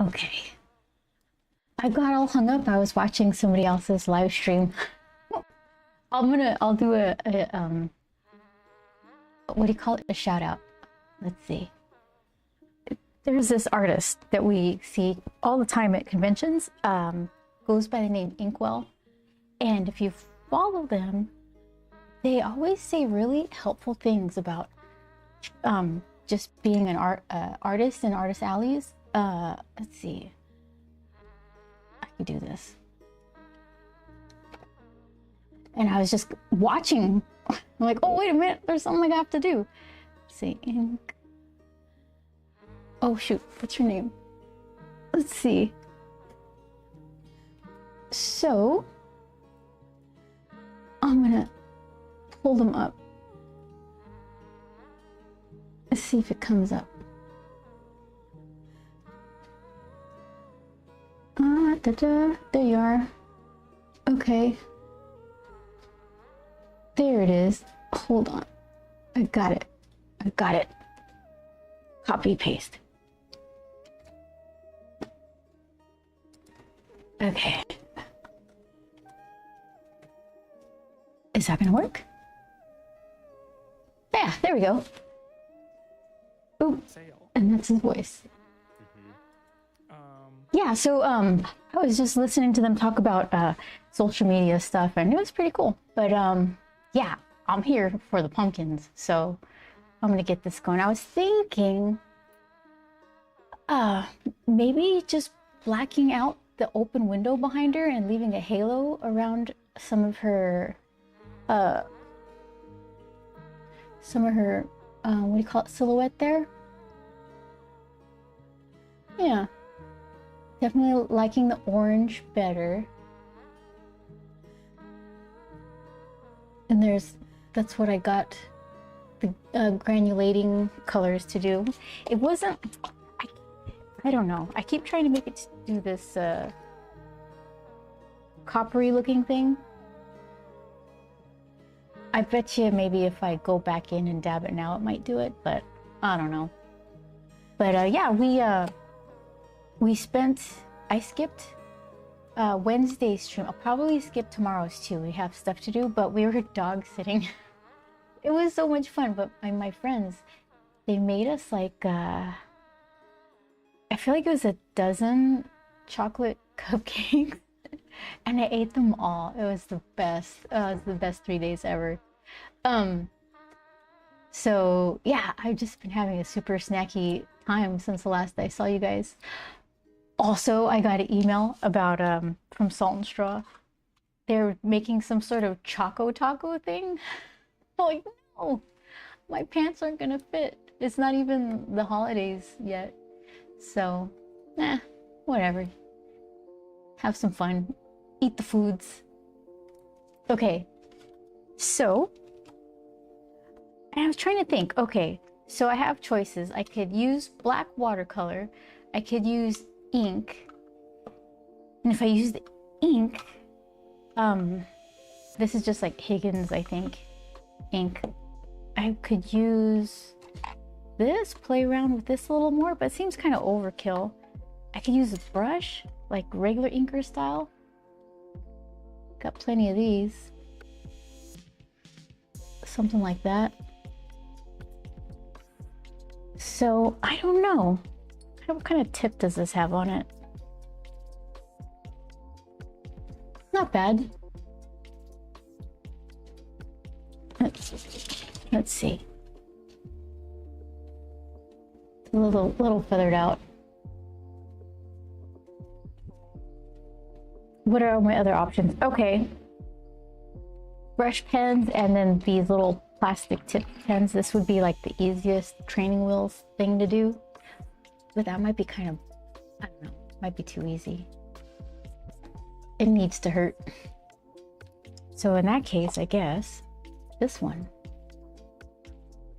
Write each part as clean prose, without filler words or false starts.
Okay. I got all hung up. I was watching somebody else's live stream. I'll do a what do you call it? A shout out. Let's see. There's this artist that we see all the time at conventions. Goes by the name Inkwell. And if you follow them, they always say really helpful things about just being an artist in artist alleys. Let's see. I could do this. And I was just watching. I'm like, oh, wait a minute. There's something I have to do. Let's see. Ink. Oh, shoot. What's your name? Let's see. So, I'm going to pull them up. Let's see if it comes up. There you are. Okay. There it is. Hold on. I got it. I got it. Copy, paste. Okay. Is that gonna work? Yeah, there we go. Ooh, and that's his voice. Yeah, so I was just listening to them talk about social media stuff, and it was pretty cool. But yeah, I'm here for the pumpkins, so I'm gonna get this going. I was thinking maybe just blacking out the open window behind her and leaving a halo around some of her what do you call it, silhouette there. Yeah, definitely liking the orange better. And that's what I got the granulating colors to do. It wasn't, I don't know. I keep trying to make it do this coppery looking thing. I bet you maybe if I go back in and dab it now, it might do it, but I don't know. But yeah, I skipped Wednesday's stream. I'll probably skip tomorrow's too. We have stuff to do, but we were dog sitting. It was so much fun, but my friends, they made us like, I feel like it was a dozen chocolate cupcakes. And I ate them all. It was the best. It was the best 3 days ever. So yeah, I've just been having a super snacky time since the last I saw you guys. Also, I got an email about from Salt and Straw. They're making some sort of Choco Taco thing. I'm like, no, my pants aren't gonna fit. It's not even the holidays yet. So, whatever. Have some fun. Eat the foods. Okay, so I was trying to think. Okay, so I have choices. I could use black watercolor. I could use ink. And if I use the ink, this is just like Higgins, I think, ink. I could use this, play around with this a little more, but it seems kind of overkill. I could use a brush, like regular inker style. Got plenty of these. Something like that. So, I don't know. What kind of tip does this have on it? Not bad. Let's see. It's a little feathered out. What are my other options? Okay. Brush pens and then these little plastic tip pens. This would be like the easiest training wheels thing to do. But that might be kind of, I don't know, might be too easy. It needs to hurt. So in that case, I guess this one.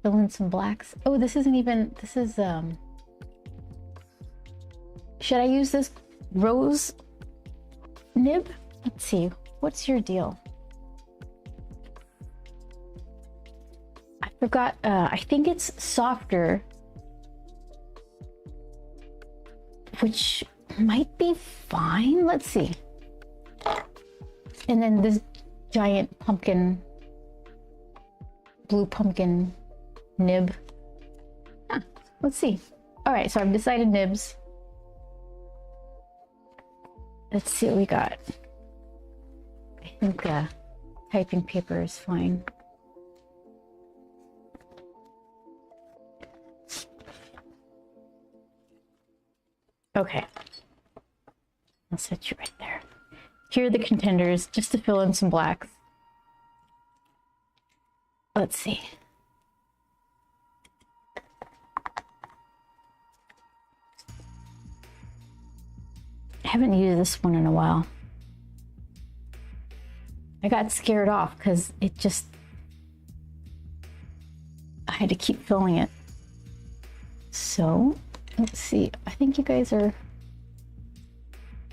Fill in some blacks. Oh, this isn't even, this is, should I use this rose nib? Let's see, what's your deal? I forgot, I think it's softer which might be fine. Let's see. And then this giant pumpkin, blue pumpkin nib. Huh, let's see. All right, so I've decided nibs. Let's see what we got. I think typing paper is fine. Okay. I'll set you right there. Here are the contenders, just to fill in some blacks. Let's see. I haven't used this one in a while. I got scared off because I had to keep filling it. So, let's see. I think you guys are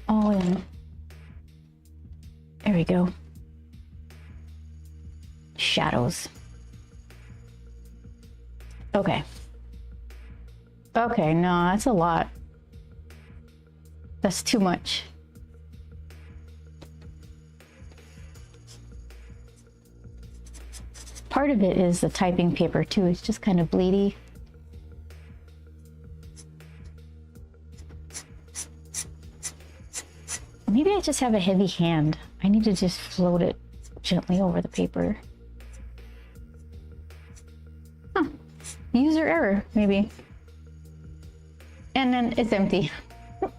all in. There we go. Shadows. Okay. Okay, no, that's a lot. That's too much. Part of it is the typing paper too. It's just kind of bleedy. Maybe I just have a heavy hand. I need to just float it gently over the paper. Huh. User error, maybe. And then it's empty.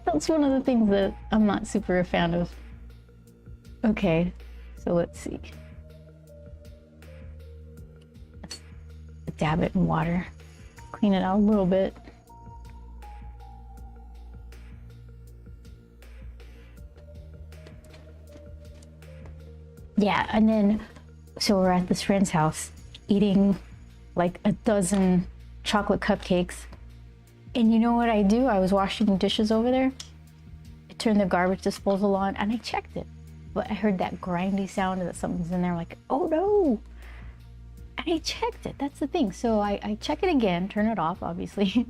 That's one of the things that I'm not super a fan of. Okay, so let's see. Let's dab it in water. Clean it out a little bit. Yeah, and then, so we're at this friend's house eating like a dozen chocolate cupcakes. And you know what I do? I was washing dishes over there. I turned the garbage disposal on and I checked it. But I heard that grindy sound that something's in there. I'm like, oh no. And I checked it. That's the thing. So I check it again, turn it off, obviously.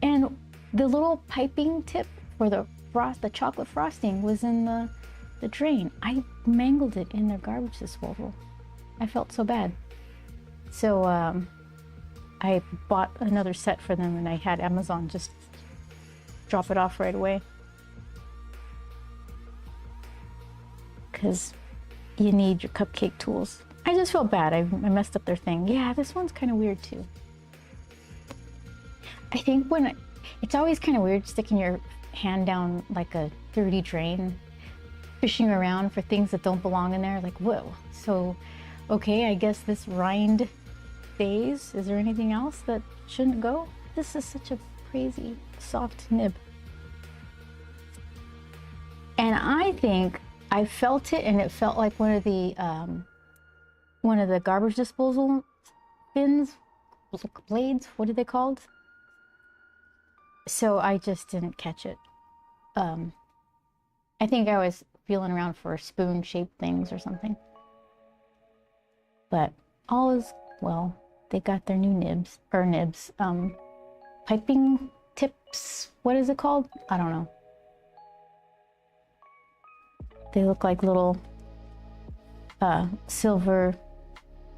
And the little piping tip for the chocolate frosting was in the drain. I mangled it in their garbage disposal. I felt so bad. So I bought another set for them and I had Amazon just drop it off right away. Because you need your cupcake tools. I just felt bad. I messed up their thing. Yeah, this one's kind of weird too. I think it's always kind of weird sticking your hand down like a dirty drain, fishing around for things that don't belong in there. Like, whoa. So, okay, I guess this rind stays. Is there anything else that shouldn't go? This is such a crazy soft nib. And I think I felt it, and it felt like one of the garbage disposal bins, blades. What are they called? So I just didn't catch it. I think I was feeling around for spoon-shaped things or something. But all is well. They got their new nibs. Piping tips. What is it called? I don't know. They look like little silver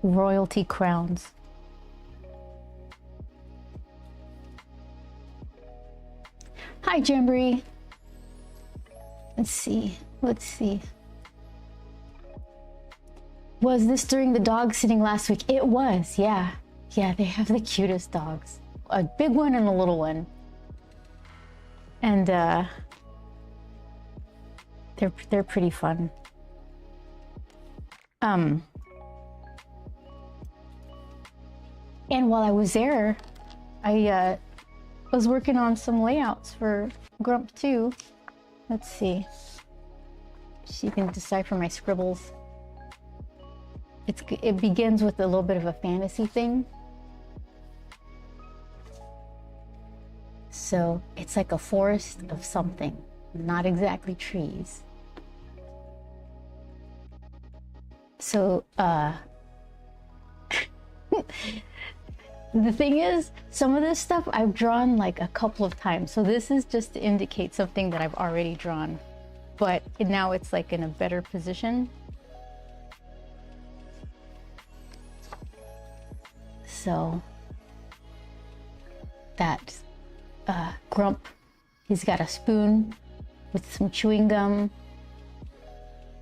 royalty crowns. Hi, Jamboree. Let's see. Was this during the dog sitting last week? It was, yeah. Yeah, they have the cutest dogs. A big one and a little one. And they're pretty fun. And while I was there, I was working on some layouts for Grump 2. Let's see. So you can decipher my scribbles. It begins with a little bit of a fantasy thing. So it's like a forest of something, not exactly trees. So The thing is, some of this stuff I've drawn like a couple of times. So this is just to indicate something that I've already drawn. But now it's like in a better position. So that Grump, he's got a spoon with some chewing gum.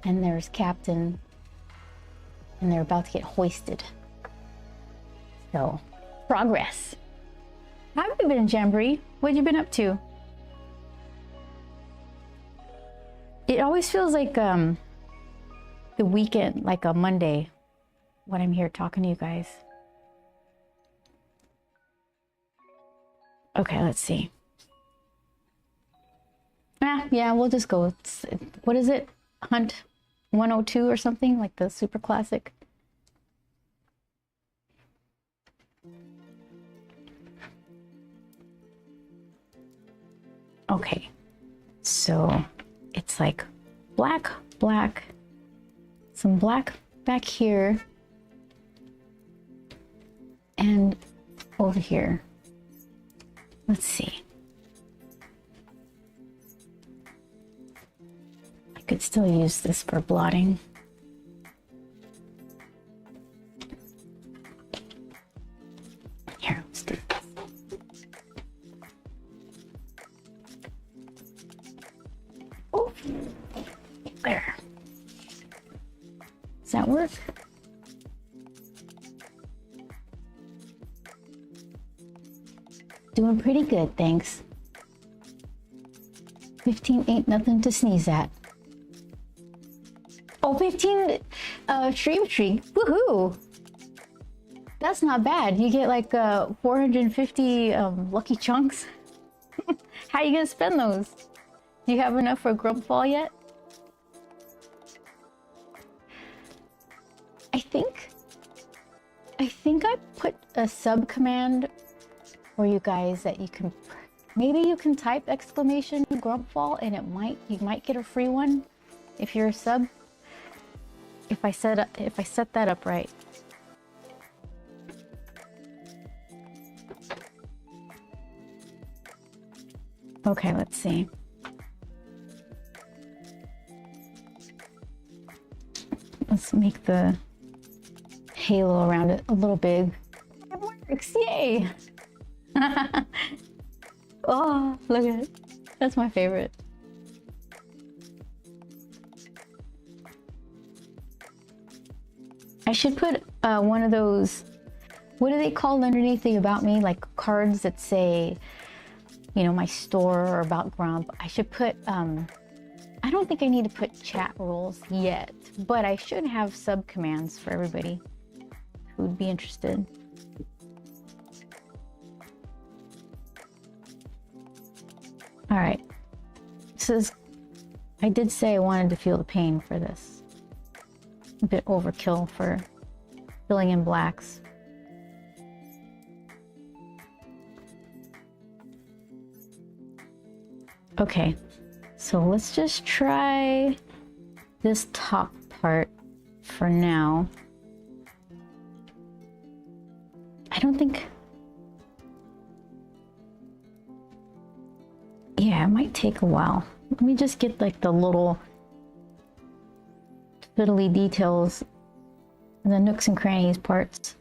And there's Captain. And they're about to get hoisted. So, progress. How have you been, Jamboree? What have you been up to? It always feels like the weekend, like a Monday, when I'm here talking to you guys. Okay, let's see. Yeah, we'll just go. What is it? Hunt 102 or something, like the super classic. Okay, so it's like black, black, some black back here, and over here. Let's see. I could still use this for blotting. Here, let's do this. Oh, there. Does that work? Doing pretty good, thanks. 15 ain't nothing to sneeze at. Oh, 15 stream streak. Woohoo! That's not bad. You get like 450 lucky chunks. How are you gonna spend those? Do you have enough for Grumpfall yet? I think I put a sub command for you guys that you can, maybe you can type exclamation Grumpfall and you might get a free one if you're a sub. If I set that up right. Okay, let's see. Let's make the halo around it a little big. It works, yay! Oh, look at it. That's my favorite. I should put one of those, what are they called underneath the About Me? Like cards that say, you know, my store or about Grump. I should put, I don't think I need to put chat rules yet, but I should have sub commands for everybody who would be interested. All right, this is, I did say I wanted to feel the pain for this. A bit overkill for filling in blacks. Okay, so let's just try this top part for now. I don't think, yeah, it might take a while. Let me just get like the little fiddly details and the nooks and crannies parts.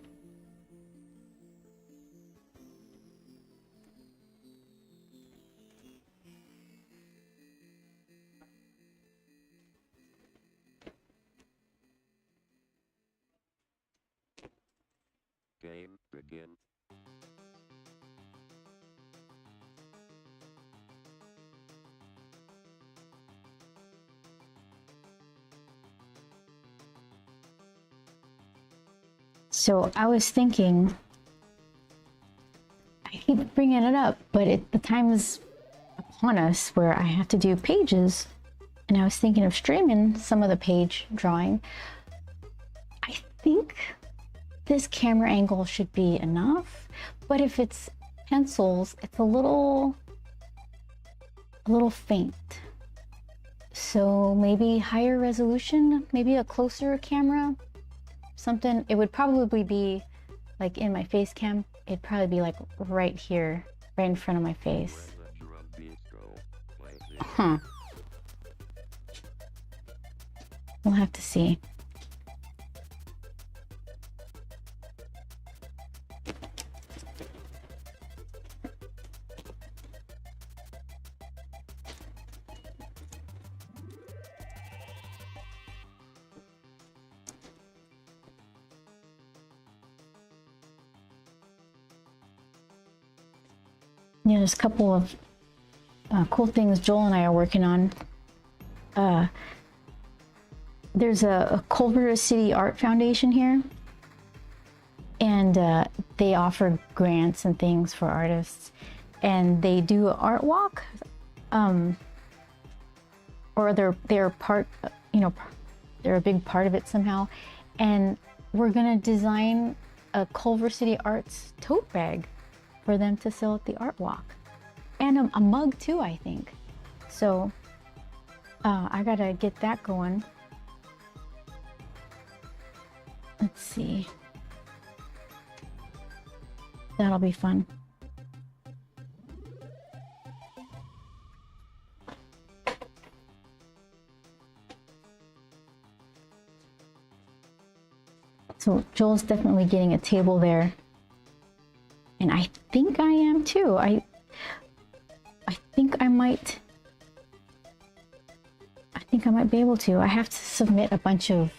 Game begin. So I was thinking, I keep bringing it up, but the time is upon us where I have to do pages. And I was thinking of streaming some of the page drawing. I think this camera angle should be enough, but if it's pencils, it's a little faint. So maybe higher resolution, maybe a closer camera, something. It would probably be like in my face cam it'd probably be like right here, right in front of my face. Huh. We'll have to see. Yeah, there's a couple of cool things Joel and I are working on. There's a Culver City Art Foundation here, and they offer grants and things for artists, and they do an art walk, or they're part, you know, they're a big part of it somehow, and we're gonna design a Culver City Arts tote bag for them to sell at the art walk, and a mug too, I think. So I gotta get that going. Let's see. That'll be fun. So Joel's definitely getting a table there. And I think I am too. I think I might be able to. I have to submit a bunch of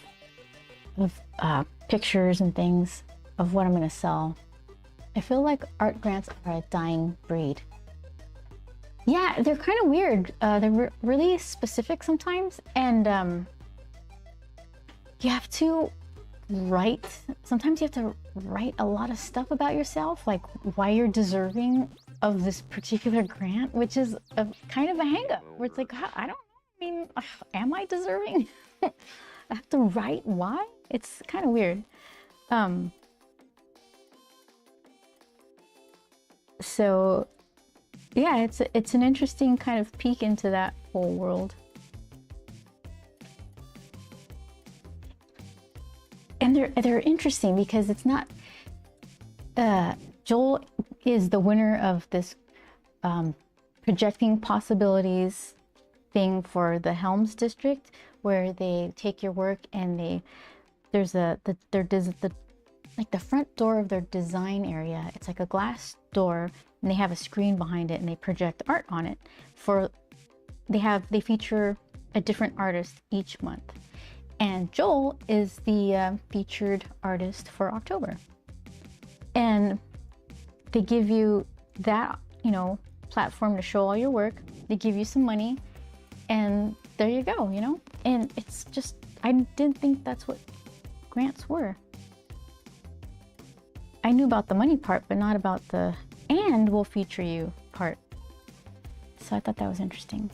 pictures and things of what I'm gonna sell. I feel like art grants are a dying breed. Yeah, they're kind of weird. They're really specific sometimes, and you have to write. Sometimes you have to write a lot of stuff about yourself, like why you're deserving of this particular grant, which is a kind of a hang-up. Where it's like, I don't know. I mean, am I deserving? I have to write why? It's kind of weird. So yeah, it's an interesting kind of peek into that whole world. And they're interesting because it's not Joel is the winner of this projecting possibilities thing for the Helms district, where they take your work and there's like the front door of their design area. It's like a glass door, and they have a screen behind it, and they project art on it. They feature a different artist each month, and Joel is the featured artist for October. And they give you that, you know, platform to show all your work. They give you some money, and there you go, you know. And it's just, I didn't think that's what grants were. I knew about the money part, but not about the "and we'll feature you" part. So I thought that was interesting.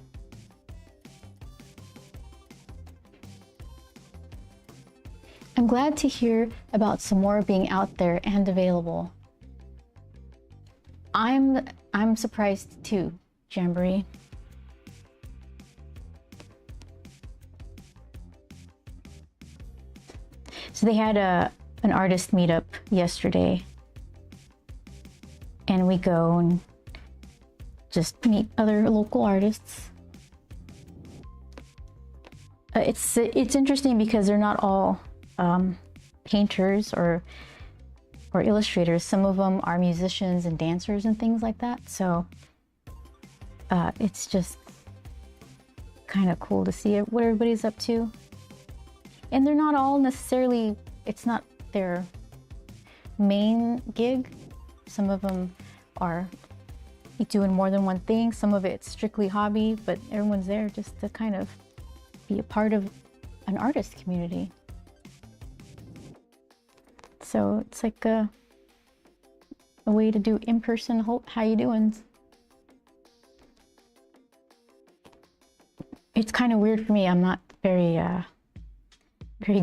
I'm glad to hear about some more being out there and available. I'm surprised too, Jamboree. So they had an artist meetup yesterday, and we go and just meet other local artists. It's interesting because they're not all painters or illustrators. Some of them are musicians and dancers and things like that. So it's just kind of cool to see what everybody's up to. And they're not all necessarily, it's not their main gig. Some of them are doing more than one thing. Some of it's strictly hobby, but everyone's there just to kind of be a part of an artist community. So it's like a way to do in-person how you doing. It's kind of weird for me. I'm not very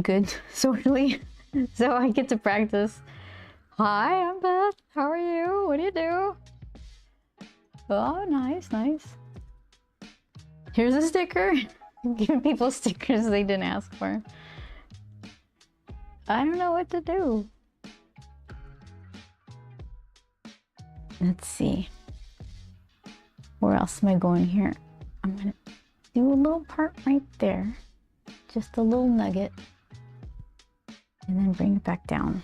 good socially, so I get to practice. Hi, I'm Beth. How are you? What do you do? Oh, nice. Here's a sticker. Giving people stickers they didn't ask for. I don't know what to do. Let's see. Where else am I going here? I'm gonna do a little part right there. Just a little nugget. And then bring it back down.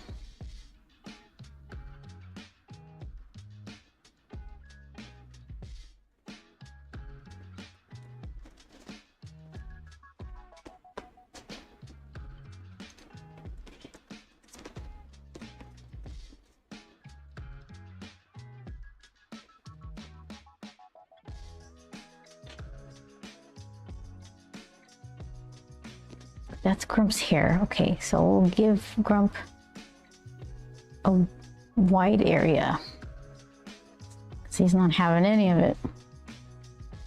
That's Grump's hair. Okay, so we'll give Grump a wide area. Because he's not having any of it.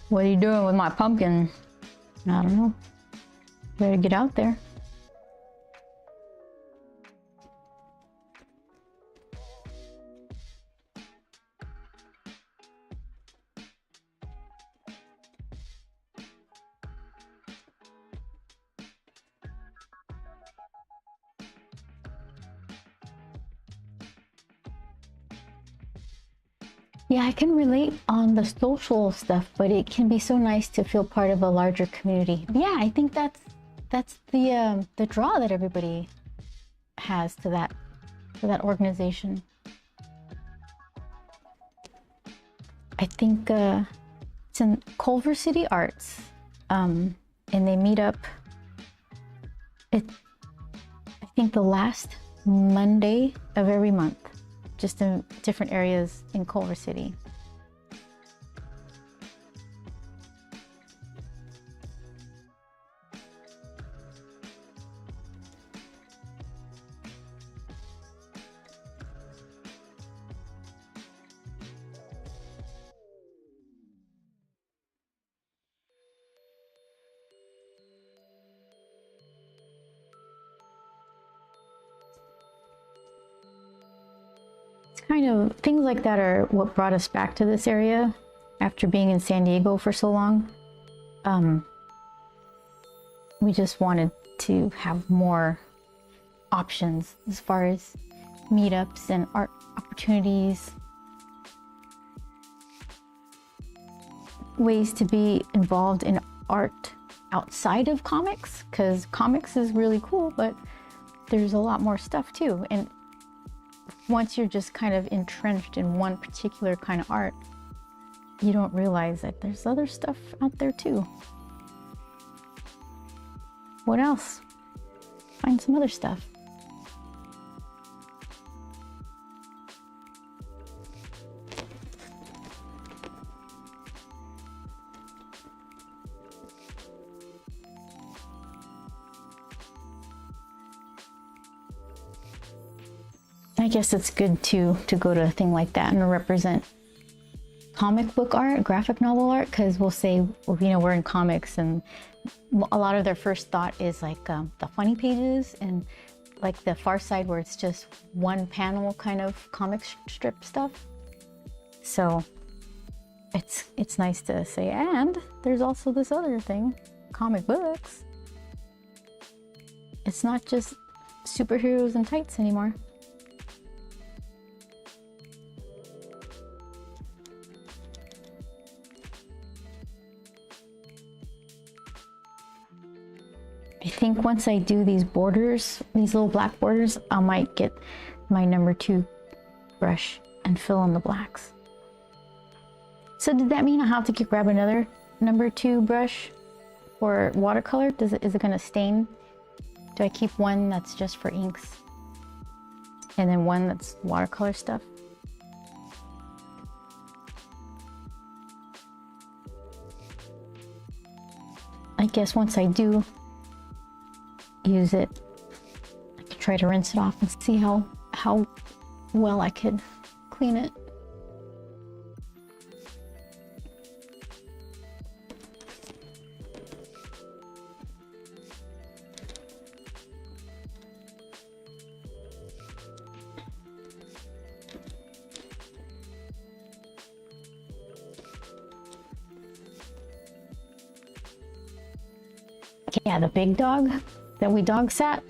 What are you doing with my pumpkin? I don't know. Better get out there. Yeah, I can relate on the social stuff, but it can be so nice to feel part of a larger community. Yeah, I think that's the draw that everybody has to that organization. I think it's in Culver City Arts, and they meet up. I think the last Monday of every month. Just in different areas in Culver City. Kind of things like that are what brought us back to this area after being in San Diego for so long. We just wanted to have more options as far as meetups and art opportunities, ways to be involved in art outside of comics, because comics is really cool, but there's a lot more stuff too. And once you're just kind of entrenched in one particular kind of art, you don't realize that there's other stuff out there too. What else? Find some other stuff. I guess it's good to go to a thing like that and represent comic book art, graphic novel art, because we'll say, you know, we're in comics and a lot of their first thought is like the funny pages and like the Far Side where it's just one panel kind of comic strip stuff. So it's nice to say, and there's also this other thing, comic books. It's not just superheroes and tights anymore. I think once I do these borders, these little black borders, I might get my #2 brush and fill in the blacks. So does that mean I have to grab another #2 brush for watercolor? Is it gonna stain? Do I keep one that's just for inks and then one that's watercolor stuff? I guess once I do use it, I could try to rinse it off and see how well I could clean it. Yeah, the big dog that we dog sat,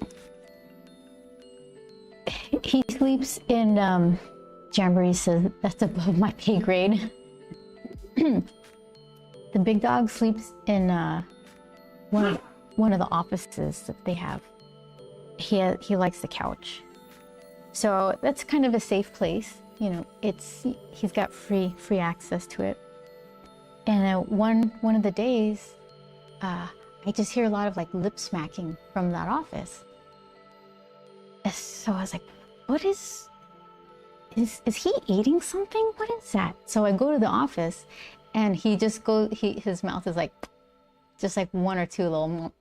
he sleeps in Jamboree says that's above my pay grade. The big dog sleeps in one of the offices that they have. He likes the couch, so that's kind of a safe place. You know, he's got free access to it. And one of the days, I just hear a lot of like lip smacking from that office. So I was like, what is he eating something? What is that? So I go to the office, and his mouth is like, just like one or two little. I'm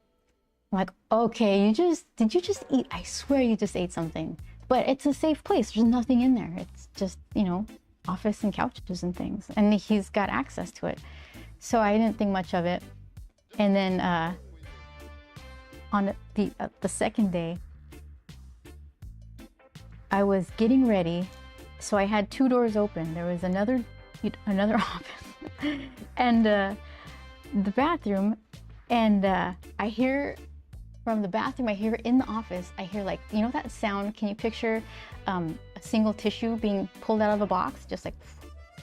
like, okay, did you just eat? I swear you just ate something. But it's a safe place. There's nothing in there. It's just, you know, office and couches and things, and he's got access to it. So I didn't think much of it. And then on the second day, I was getting ready. So I had two doors open. There was another office and the bathroom. And I hear from the bathroom, I hear in the office, I hear like, you know that sound? Can you picture a single tissue being pulled out of a box? Just like,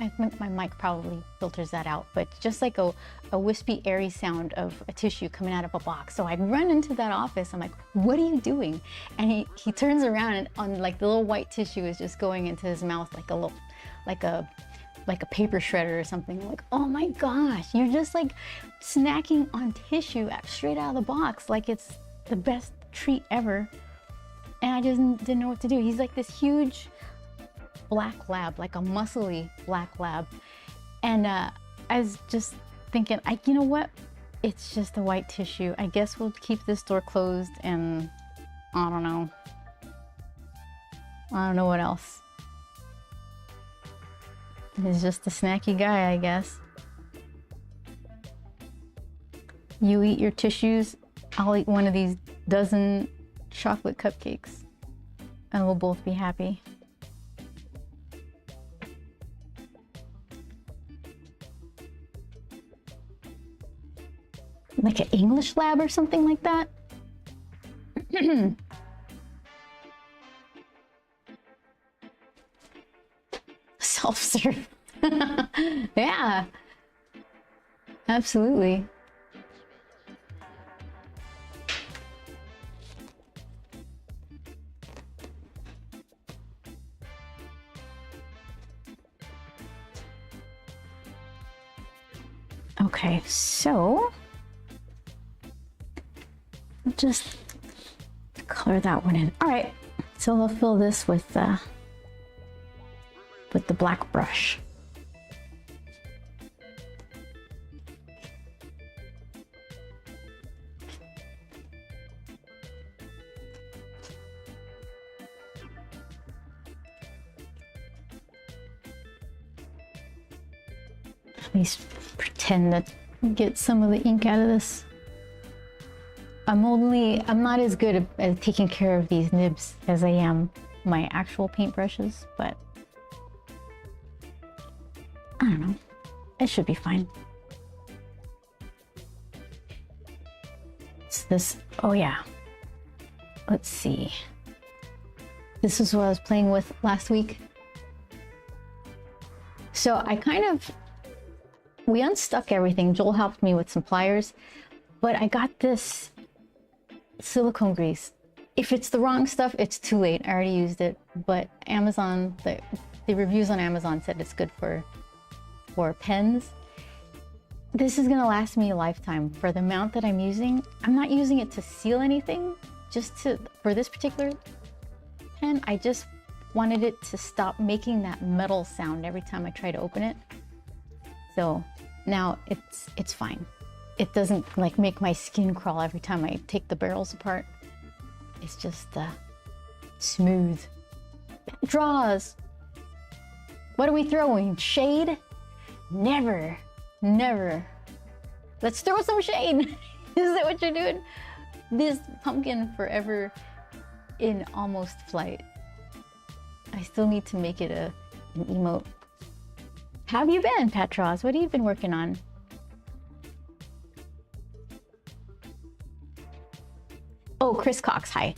I think my mic probably filters that out, but just like a wispy, airy sound of a tissue coming out of a box. So I run into that office. I'm like, what are you doing? And he turns around, and on like the little white tissue is just going into his mouth like a paper shredder or something. I'm like, oh my gosh, you're just like snacking on tissue straight out of the box. Like it's the best treat ever. And I just didn't know what to do. He's like this huge black lab, like a muscly black lab. And I was just thinking, you know what? It's just a white tissue. I guess we'll keep this door closed, and I don't know what else. He's just a snacky guy, I guess. You eat your tissues, I'll eat one of these dozen chocolate cupcakes, and we'll both be happy. Like an English lab or something like that. Self-serve. Yeah, absolutely. Okay, so just color that one in. All right, so I'll fill this with the black brush. At least pretend to get some of the ink out of this. I'm not as good at taking care of these nibs as I am my actual paintbrushes, but I don't know. It should be fine. It's this, oh yeah. Let's see. This is what I was playing with last week. So we unstuck everything. Joel helped me with some pliers, but I got this silicone grease. If it's the wrong stuff, it's too late. I already used it, but Amazon, the reviews on Amazon said it's good for pens. This is gonna last me a lifetime for the amount that I'm using. I'm not using it to seal anything, for this particular pen, I just wanted it to stop making that metal sound every time I try to open it. So now it's fine. It doesn't like make my skin crawl every time I take the barrels apart. It's just smooth. Draws. What are we throwing? Shade? Never, never. Let's throw some shade. Is that what you're doing? This pumpkin forever in almost flight. I still need to make it an emote. How have you been, Petros? What have you been working on? Oh, Chris Cox, hi.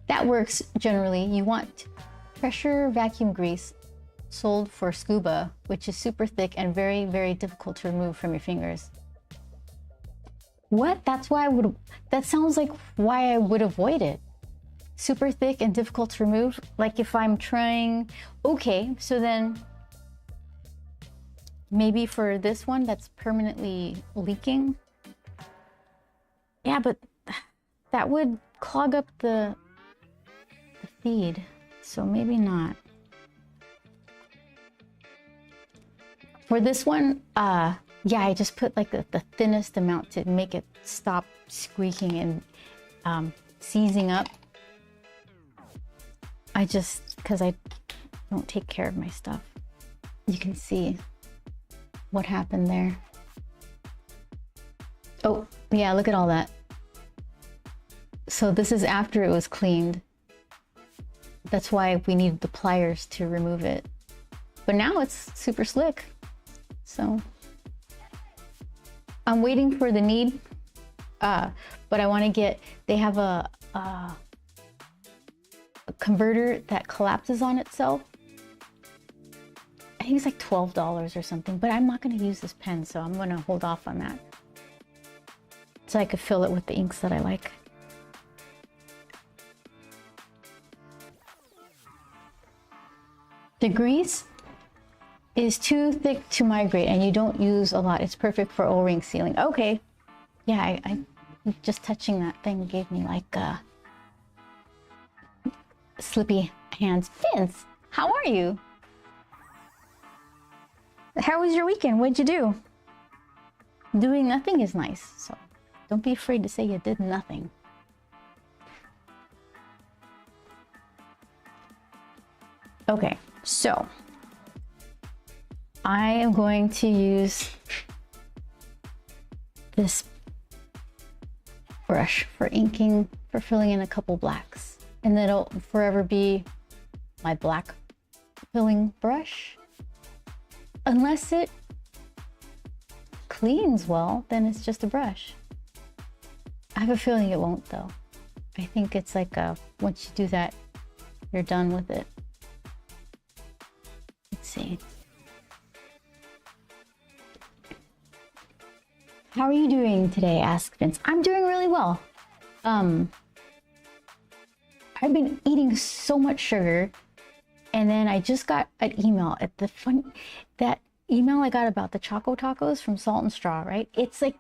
That works generally. You want pressure vacuum grease sold for scuba, which is super thick and very, very difficult to remove from your fingers. What? That's why I would, that sounds like why I would avoid it. Super thick and difficult to remove. Like if I'm trying, okay, so then maybe for this one that's permanently leaking. Yeah, but that would clog up the feed, so maybe not. For this one, yeah, I just put like the thinnest amount to make it stop squeaking and seizing up. I just, because I don't take care of my stuff. You can see what happened there. Oh, yeah, look at all that. So this is after it was cleaned. That's why we needed the pliers to remove it. But now it's super slick. So I'm waiting for the knead, but I want to get, they have a converter that collapses on itself. I think it's like $12 or something, but I'm not going to use this pen, so I'm going to hold off on that. So I could fill it with the inks that I like. The grease is too thick to migrate and you don't use a lot. It's perfect for O-ring sealing. Okay. Yeah, I just touching that thing gave me like slippy hands. Vince, how are you? How was your weekend? What'd you do? Doing nothing is nice, so don't be afraid to say you did nothing. Okay, so I am going to use this brush for inking, for filling in a couple blacks. And then it'll forever be my black filling brush. Unless it cleans well, then it's just a brush. I have a feeling it won't though. I think it's like once you do that, you're done with it. Let's see. How are you doing today? Asked Vince. I'm doing really well. I've been eating so much sugar, and then I just got an email at the that email I got about the Choco Tacos from Salt and Straw, right? It's like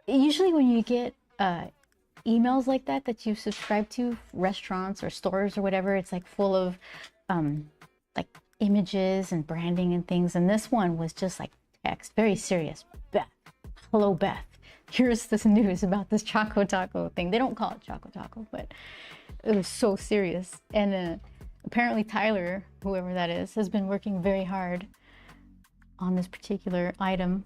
usually when you get emails like that you subscribe to, restaurants or stores or whatever, it's like full of like images and branding and things, and this one was just like text, very serious. Beth, hello Beth, here's this news about this Choco Taco thing. They don't call it Choco Taco, but it was so serious. And apparently Tyler, whoever that is, has been working very hard on this particular item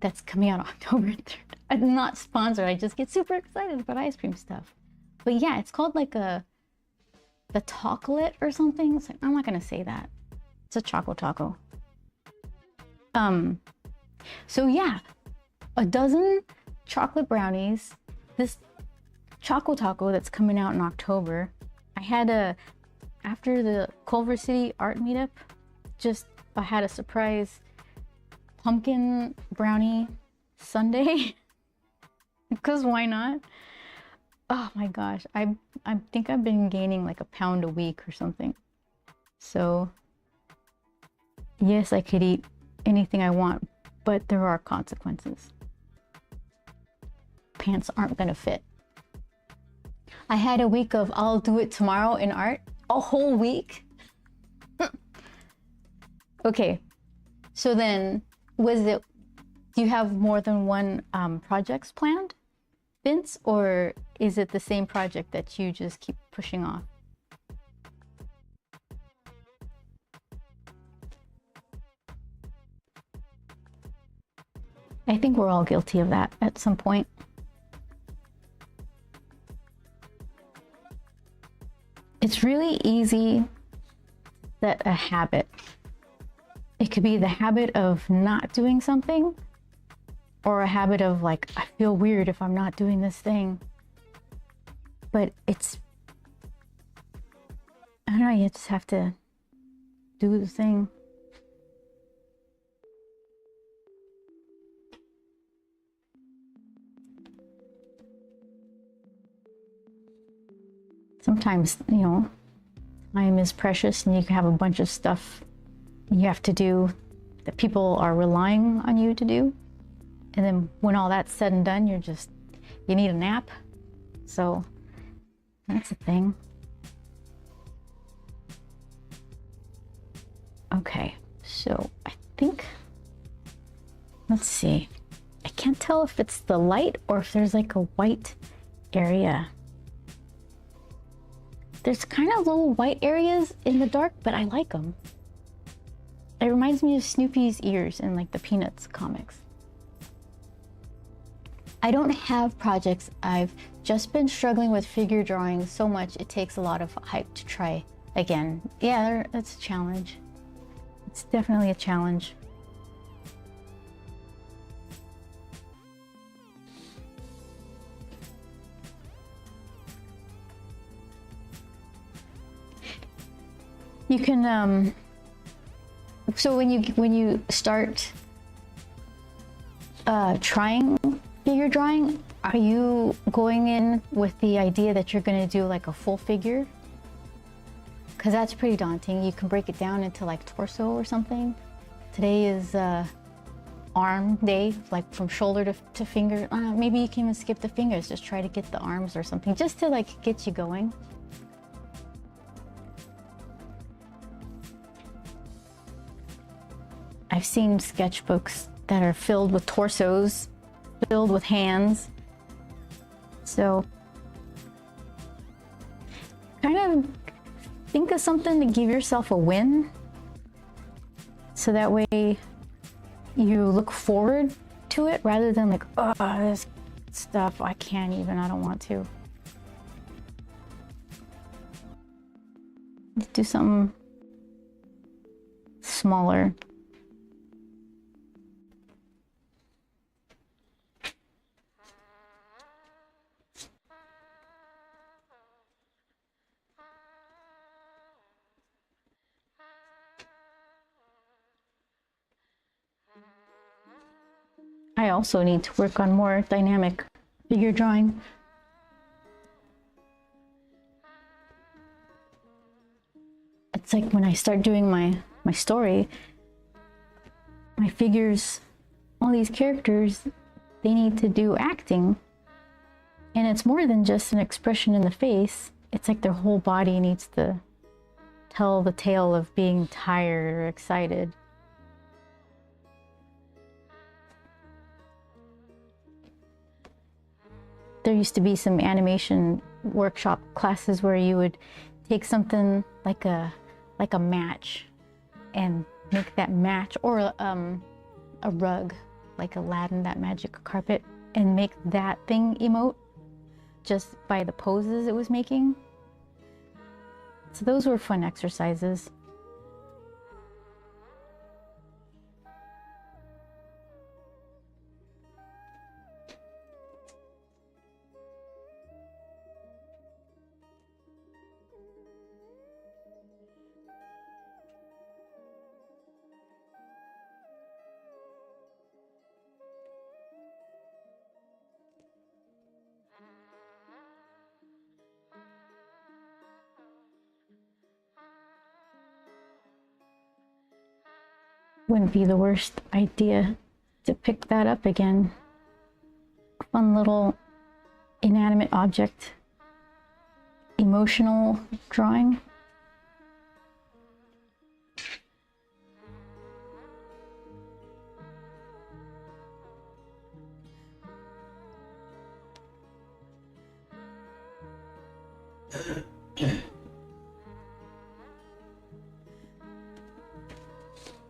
that's coming out October 3rd. I'm not sponsored, I just get super excited about ice cream stuff. But yeah, it's called like the Chocolate or something. It's like, I'm not gonna say that. It's a Choco Taco. So yeah, a dozen chocolate brownies, this Choco Taco that's coming out in October. I had after the Culver City art meetup, I had a surprise pumpkin brownie sundae. Because why not? Oh my gosh, I think I've been gaining like a pound a week or something. So yes, I could eat anything I want, but there are consequences. Pants aren't gonna fit. I had a week of I'll do it tomorrow in art. A whole week? Okay, so then do you have more than one projects planned, Vince? Or is it the same project that you just keep pushing off? I think we're all guilty of that at some point. It's really easy that a habit. It could be the habit of not doing something, or a habit of like, I feel weird if I'm not doing this thing. But I don't know, you just have to do the thing. Sometimes, you know, time is precious and you can have a bunch of stuff you have to do that people are relying on you to do. And then when all that's said and done, you need a nap. So that's a thing. Okay, so I think, let's see. I can't tell if it's the light or if there's like a white area. There's kind of little white areas in the dark, but I like them. It reminds me of Snoopy's ears in like the Peanuts comics. I don't have projects. I've just been struggling with figure drawing so much it takes a lot of hype to try again. Yeah, that's a challenge. It's definitely a challenge. You can so when you start trying figure drawing, are you going in with the idea that you're going to do like a full figure? Because that's pretty daunting. You can break it down into like torso or something. Today is arm day, like from shoulder to finger. Maybe you can even skip the fingers, just try to get the arms or something, just to like get you going. I've seen sketchbooks that are filled with torsos, filled with hands. So kind of think of something to give yourself a win. So that way you look forward to it rather than like, oh, this stuff, I can't even, I don't want to. Let's do something smaller. I also need to work on more dynamic figure drawing. It's like when I start doing my story, my figures, all these characters, they need to do acting. And it's more than just an expression in the face. It's like their whole body needs to tell the tale of being tired or excited. There used to be some animation workshop classes where you would take something like a match and make that match, or a rug, like Aladdin, that magic carpet, and make that thing emote just by the poses it was making. So those were fun exercises. Wouldn't be the worst idea to pick that up again. Fun little inanimate object, emotional drawing.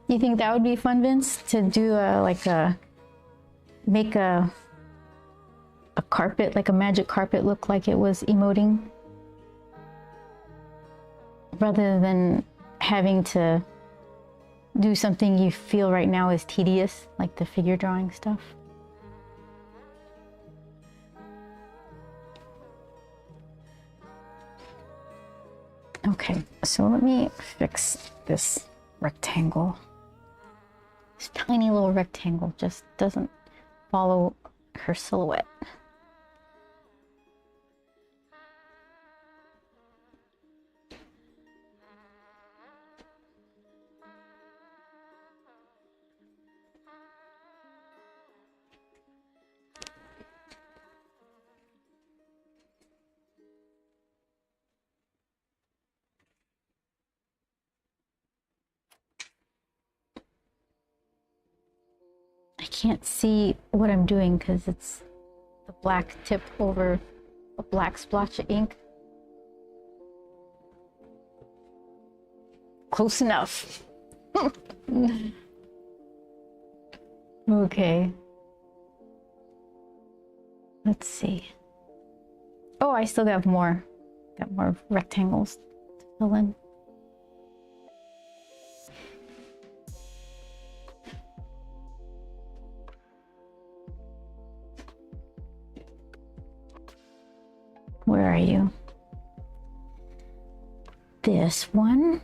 You think that would be fun, Vince, to do make a carpet, like a magic carpet, look like it was emoting, rather than having to do something you feel right now is tedious, like the figure drawing stuff? Okay, so let me fix this rectangle. This tiny little rectangle just doesn't follow her silhouette. I can't see what I'm doing because it's the black tip over a black splotch of ink. Close enough. Okay. Let's see. Oh, I still got more. Got more rectangles to fill in. Where are you? This one.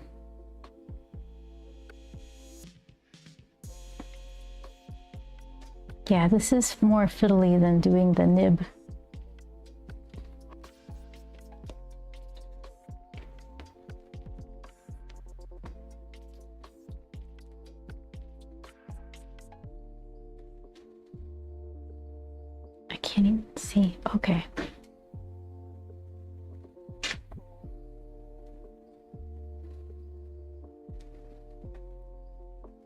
Yeah, this is more fiddly than doing the nib. I can't even see. Okay.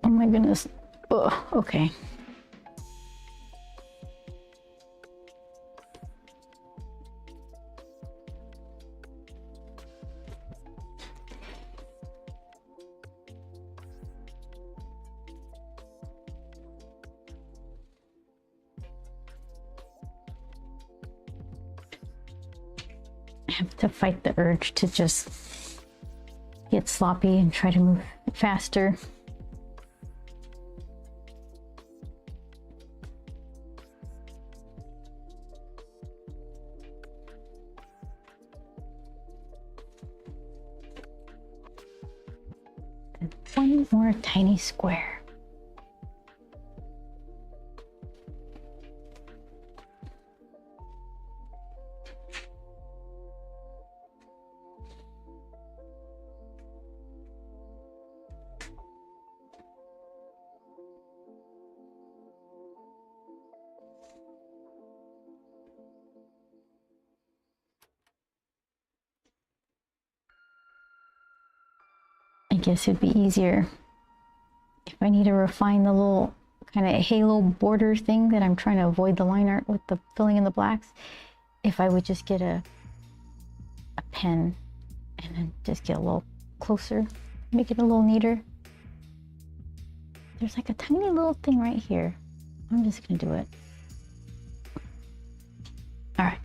Oh my goodness. Oh, okay. I have to fight the urge to just get sloppy and try to move faster. And one more tiny square. I guess it'd be easier if I need to refine the little kind of halo border thing that I'm trying to avoid the line art with the filling in the blacks. If I would just get a pen and then just get a little closer, make it a little neater. There's like a tiny little thing right here. I'm just gonna do it. All right.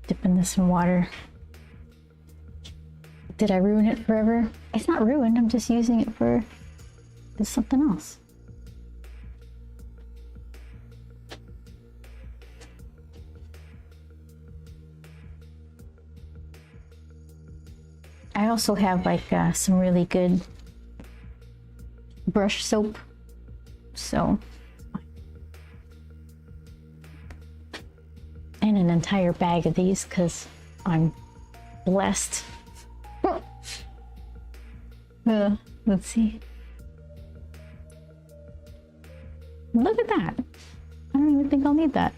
Dipping this in water. Did I ruin it forever? It's not ruined, I'm just using it for something else. I also have like some really good brush soap, so, and an entire bag of these because I'm blessed. Let's see. Look at that. I don't even think I'll need that.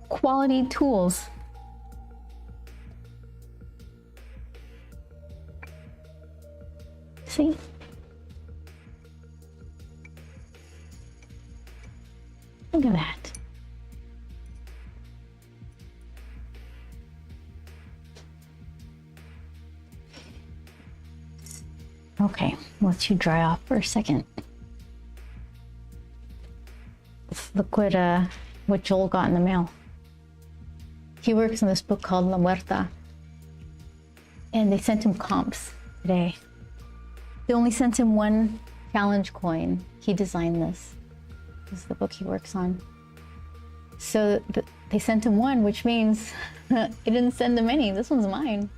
Quality tools. See? Look at that. Okay, let you dry off for a second. Look what Joel got in the mail. He works in this book called La Muerta, and they sent him comps today. They only sent him one challenge coin. He designed this. This is the book he works on. So they sent him one, which means it didn't send him any. This one's mine.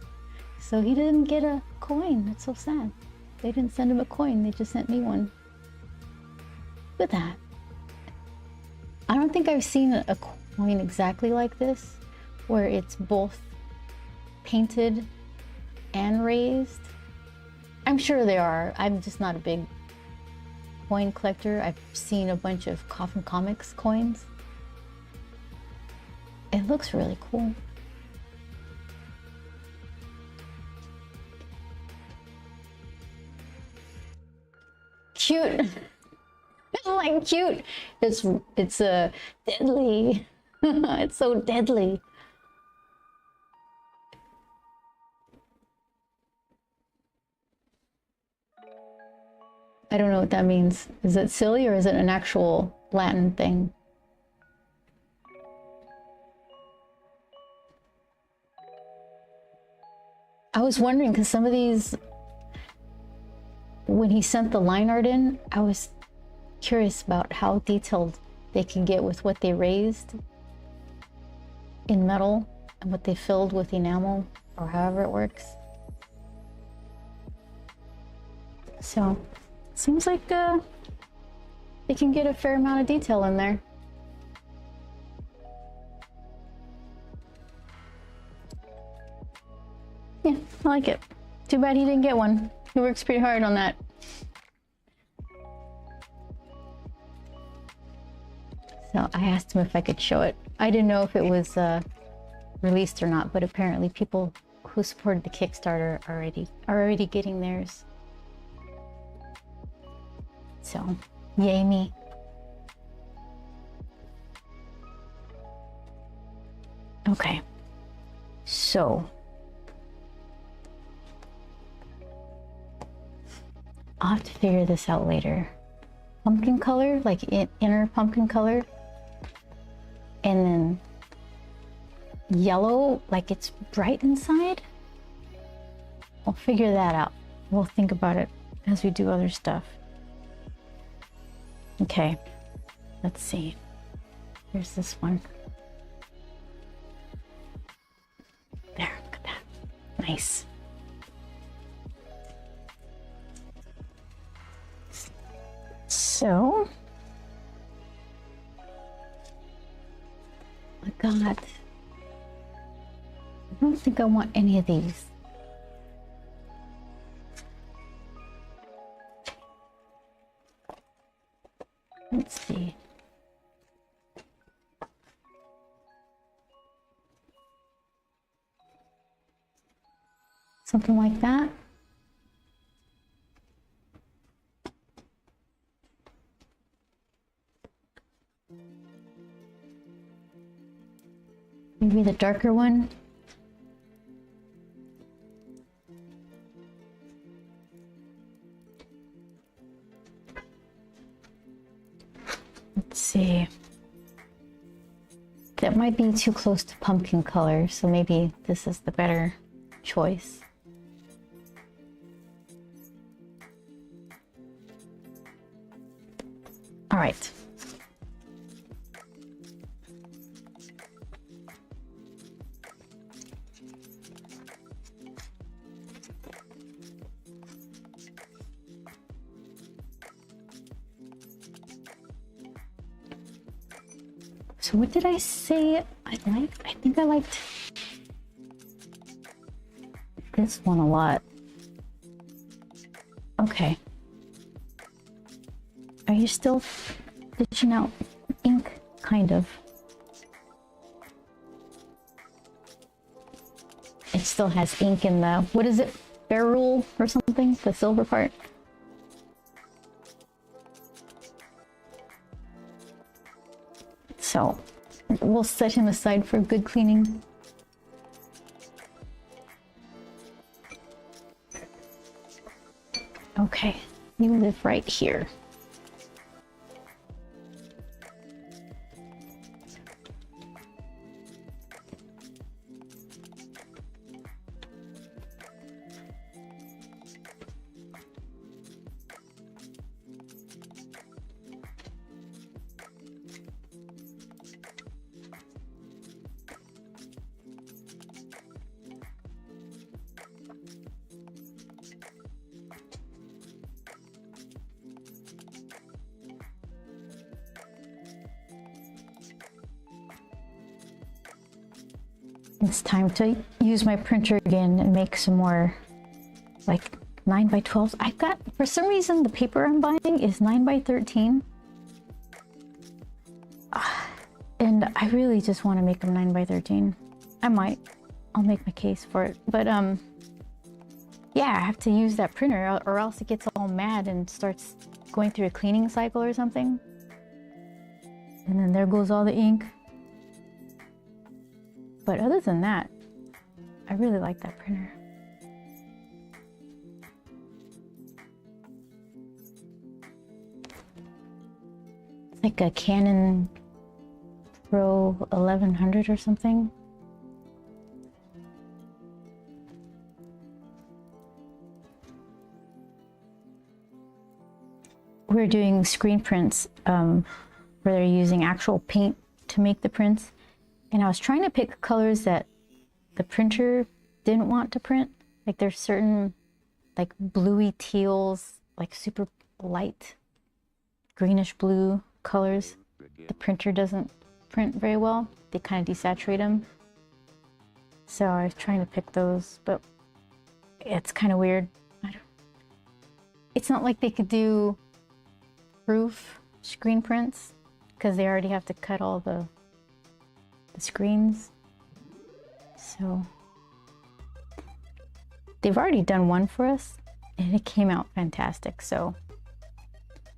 So he didn't get a coin. That's so sad. They didn't send him a coin. They just sent me one. Look at that. I don't think I've seen a coin exactly like this, where it's both painted and raised. I'm sure there are. I'm just not a big coin collector. I've seen a bunch of Coffin Comics coins. It looks really cool. Cute. It's like cute. It's deadly. It's so deadly. I don't know what that means. Is it silly or is it an actual Latin thing? I was wondering because some of these, when he sent the line art in, I was curious about how detailed they can get with what they raised in metal and what they filled with enamel, or however it works. So seems like they can get a fair amount of detail in there. Yeah, I like it. Too bad he didn't get one. He works pretty hard on that. So I asked him if I could show it. I didn't know if it was released or not, but apparently people who supported the Kickstarter are already getting theirs. So, yay me. Okay, so I'll have to figure this out later. Pumpkin color, like inner pumpkin color, and then yellow, like it's bright inside. I'll figure that out. We'll think about it as we do other stuff. Okay, let's see. Here's this one. There, look at that. Nice. So, I got, I don't think I want any of these. Let's see. Something like that. Maybe the darker one. Let's see. That might be too close to pumpkin color, so maybe this is the better choice. All right. So what did I say I liked? I think I liked this one a lot. Okay. Are you still dishing out ink? Kind of. It still has ink in the, what is it? Ferrule or something? The silver part? So we'll set him aside for good cleaning. Okay, you live right here. It's time to use my printer again and make some more like 9x12s. I've got, for some reason, the paper I'm buying is 9x13. And I really just want to make them 9x13. I'll make my case for it. But yeah, I have to use that printer or else it gets all mad and starts going through a cleaning cycle or something. And then there goes all the ink. But other than that, I really like that printer. It's like a Canon Pro 1100 or something. We're doing screen prints where they're using actual paint to make the prints. And I was trying to pick colors that the printer didn't want to print. Like there's certain like bluey teals, like super light greenish blue colors. The printer doesn't print very well. They kind of desaturate them. So I was trying to pick those, but it's kind of weird. It's not like they could do proof screen prints because they already have to cut all the screens. So they've already done one for us and it came out fantastic. So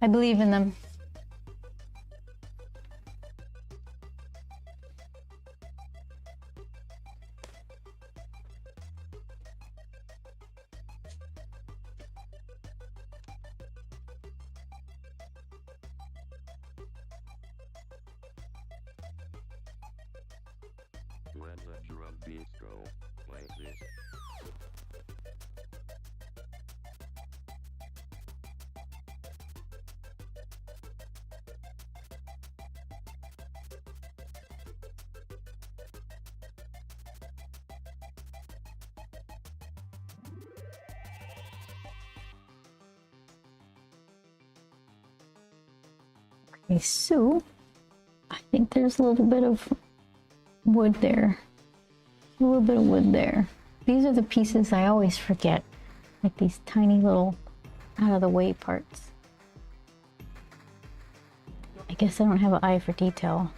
I believe in them. When the drum beats go like this. Okay, so I think there's a little bit of wood there. A little bit of wood there. These are the pieces I always forget. Like these tiny little out of the way parts. I guess I don't have an eye for detail.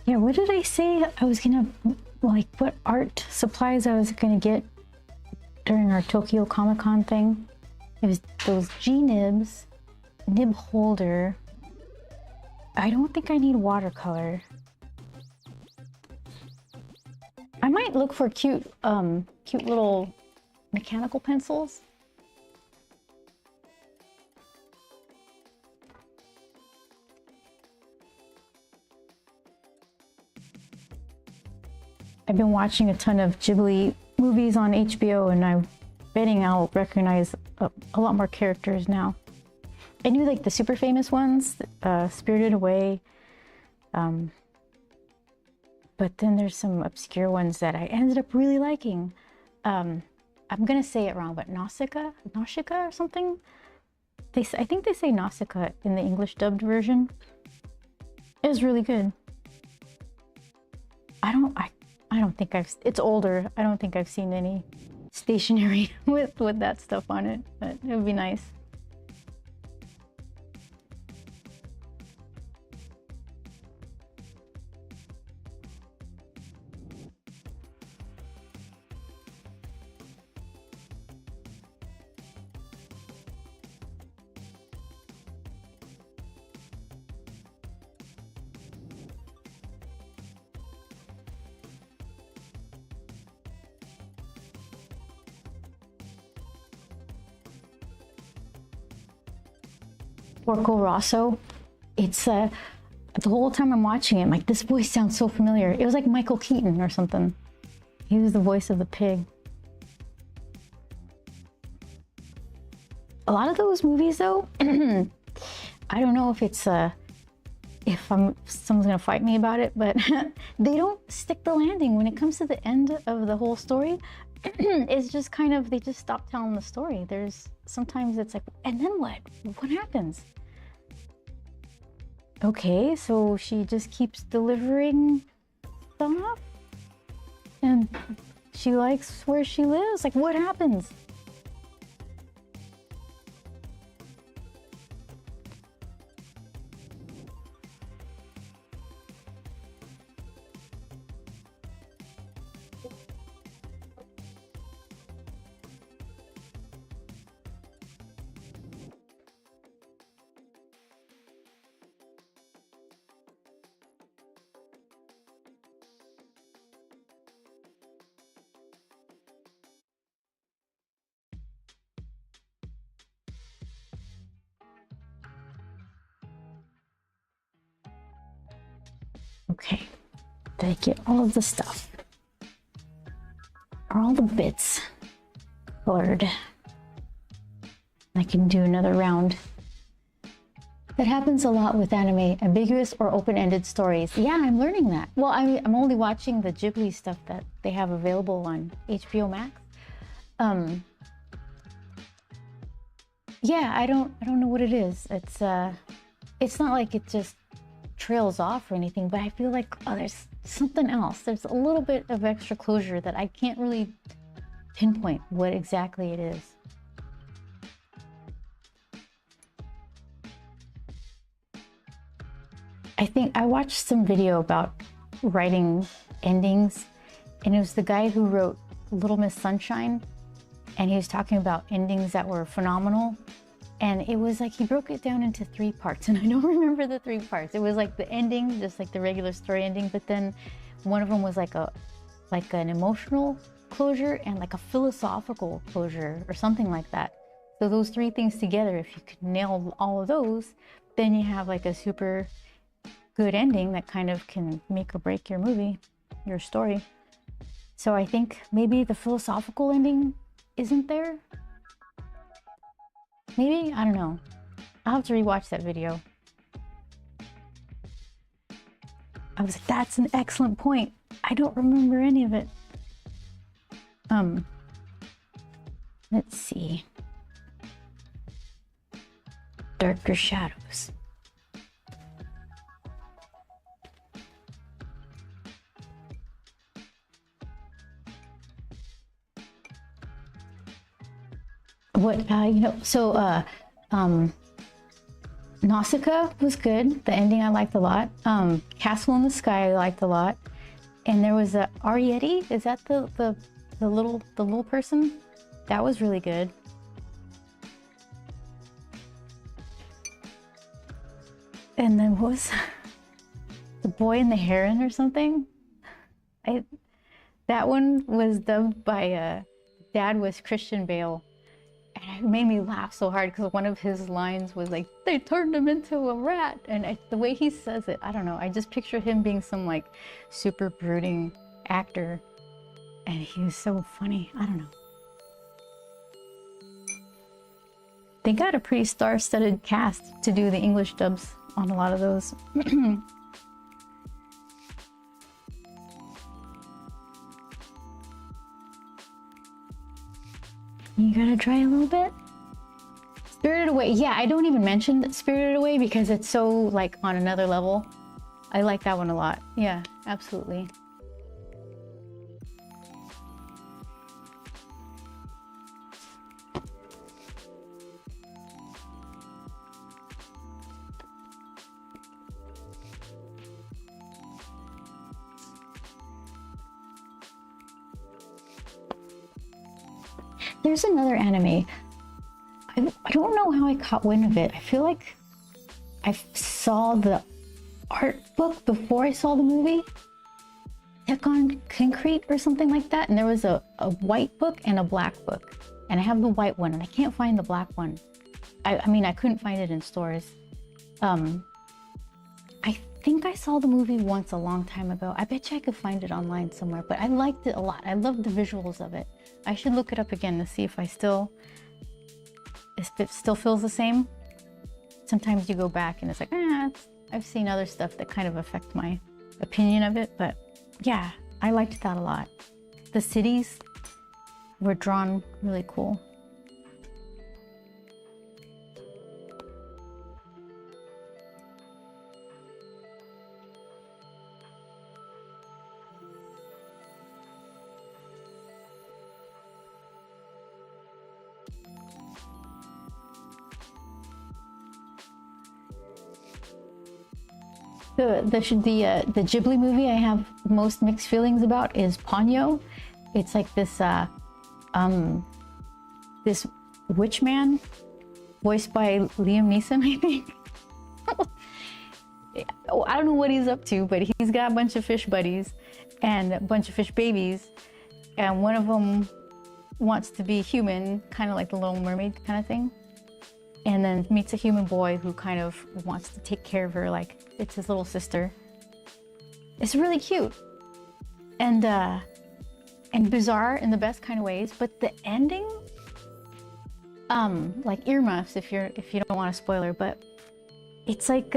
Yeah, what did I say I was gonna, like, what art supplies I was gonna get during our Tokyo Comic Con thing? It was those G-nibs, nib holder. I don't think I need watercolor. I might look for cute little mechanical pencils. I've been watching a ton of Ghibli movies on HBO and I'm betting I'll recognize a lot more characters now. I knew like the super famous ones, Spirited Away, but then there's some obscure ones that I ended up really liking. I'm gonna say it wrong, but Nausicaa or something? I think they say Nausicaa in the English dubbed version. It was really good. I don't think it's older. I don't think I've seen any stationery with that stuff on it, but it would be nice. Porco Rosso. It's the whole time I'm watching it, I'm like, this voice sounds so familiar. It was like Michael Keaton or something. He was the voice of the pig. A lot of those movies, though, I don't know if it's if someone's gonna fight me about it, but they don't stick the landing when it comes to the end of the whole story. It's just kind of, they just stop telling the story. There's sometimes it's like, and then what happens? Okay, so she just keeps delivering stuff and she likes where she lives. Like, what happens? Okay, did I get all of the stuff? Are all the bits colored? I can do another round. That happens a lot with anime, ambiguous or open-ended stories. Yeah, I'm learning that. Well, I'm only watching the Ghibli stuff that they have available on HBO Max. Yeah, I don't know what it is. It's not like it just trails off or anything, but I feel like, oh, there's something else. There's a little bit of extra closure that I can't really pinpoint what exactly it is. I think I watched some video about writing endings, and it was the guy who wrote Little Miss Sunshine, and he was talking about endings that were phenomenal. And it was like he broke it down into 3 parts, and I don't remember the 3 parts. It was like the ending, just like the regular story ending, but then one of them was like an emotional closure and like a philosophical closure or something like that. So those 3 things together, if you could nail all of those, then you have like a super good ending that kind of can make or break your movie, your story. So I think maybe the philosophical ending isn't there. Maybe? I don't know. I'll have to rewatch that video. I was like, that's an excellent point. I don't remember any of it. Let's see. Darker Shadows. What, Nausicaa was good. The ending I liked a lot. Castle in the Sky I liked a lot. And there was a Arrietty. Is that the little person? That was really good. And then what was The Boy and the Heron or something? That one was dubbed by dad was Christian Bale. And it made me laugh so hard because one of his lines was like, they turned him into a rat. And the way he says it, I don't know. I just picture him being some like super brooding actor. And he was so funny. I don't know. They got a pretty star-studded cast to do the English dubs on a lot of those. You gotta try a little bit. Spirited Away. Yeah, I don't even mention Spirited Away because it's so like on another level. I like that one a lot. Yeah, absolutely. There's another anime. I don't know how I caught wind of it. I feel like I saw the art book before I saw the movie. Tekon Concrete or something like that. And there was a white book and a black book. And I have the white one and I can't find the black one. I mean, I couldn't find it in stores. I think I saw the movie once a long time ago. I bet you I could find it online somewhere, but I liked it a lot. I loved the visuals of it. I should look it up again to see if it still feels the same. Sometimes you go back and it's like, I've seen other stuff that kind of affect my opinion of it, but yeah, I liked that a lot. The cities were drawn really cool. The Ghibli movie I have most mixed feelings about is Ponyo. It's like this this witch man voiced by Liam Neeson, I think. I don't know what he's up to, but he's got a bunch of fish buddies and a bunch of fish babies, and one of them wants to be human, kind of like the Little Mermaid kind of thing, and then meets a human boy who kind of wants to take care of her like it's his little sister. It's really cute and bizarre in the best kind of ways, but the ending, like earmuffs if you don't want a spoiler, but it's like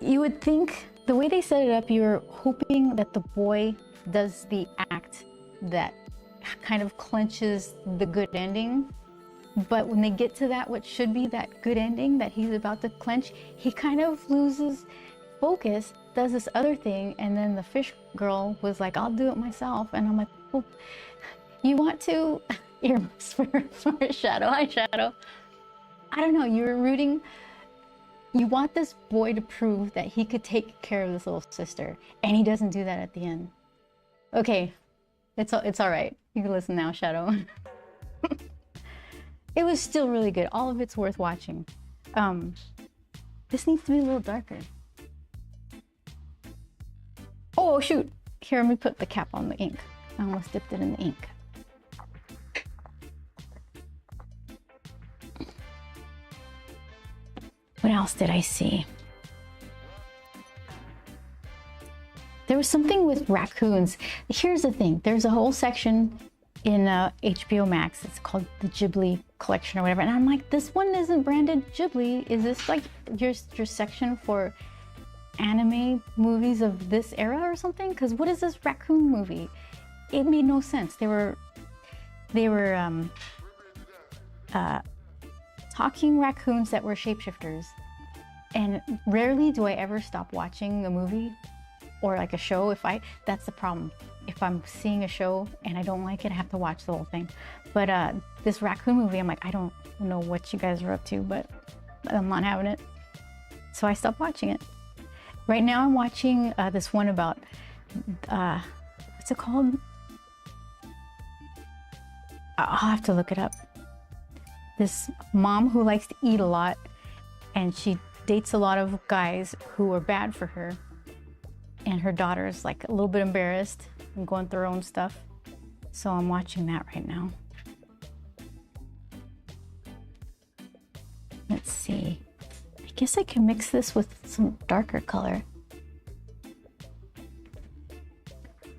you would think the way they set it up, you're hoping that the boy does the act that kind of clenches the good ending. But when they get to that, what should be that good ending that he's about to clench, he kind of loses focus, does this other thing, and then the fish girl was like, I'll do it myself. And I'm like, well, you want to earmuffs for Shadow. Hi, Shadow. I don't know, you're rooting. You want this boy to prove that he could take care of this little sister, and he doesn't do that at the end. Okay, it's all right. You can listen now, Shadow. It was still really good. All of it's worth watching. This needs to be a little darker. Oh, shoot. Here, let me put the cap on the ink. I almost dipped it in the ink. What else did I see? There was something with raccoons. Here's the thing. There's a whole section in HBO Max. It's called the Ghibli collection or whatever. And I'm like, this one isn't branded Ghibli. Is this like your section for anime movies of this era or something? Because what is this raccoon movie? It made no sense. They were talking raccoons that were shapeshifters. And rarely do I ever stop watching a movie or like a show. That's the problem. If I'm seeing a show and I don't like it, I have to watch the whole thing. But this raccoon movie, I'm like, I don't know what you guys are up to, but I'm not having it. So I stopped watching it. Right now I'm watching this one about, what's it called? I'll have to look it up. This mom who likes to eat a lot, and she dates a lot of guys who are bad for her. And her daughter's like a little bit embarrassed and going through her own stuff. So I'm watching that right now. Let's see. I guess I can mix this with some darker color.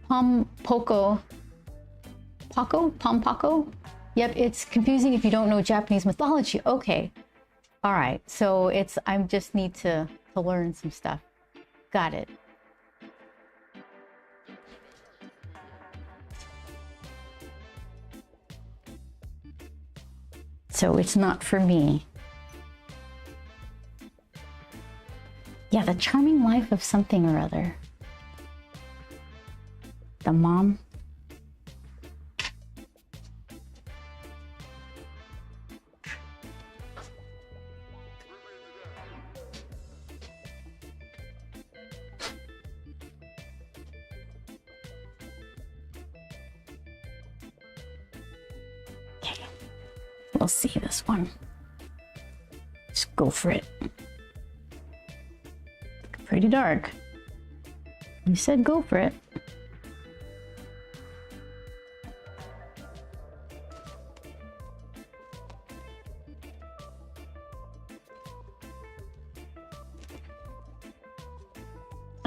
Pompoko. Pompoko? Yep, it's confusing if you don't know Japanese mythology. Okay. All right. So I just need to learn some stuff. Got it. So it's not for me. Yeah, The Charming Life of Something or Other. The mom. We'll see this one. Just go for it. Pretty dark. You said go for it.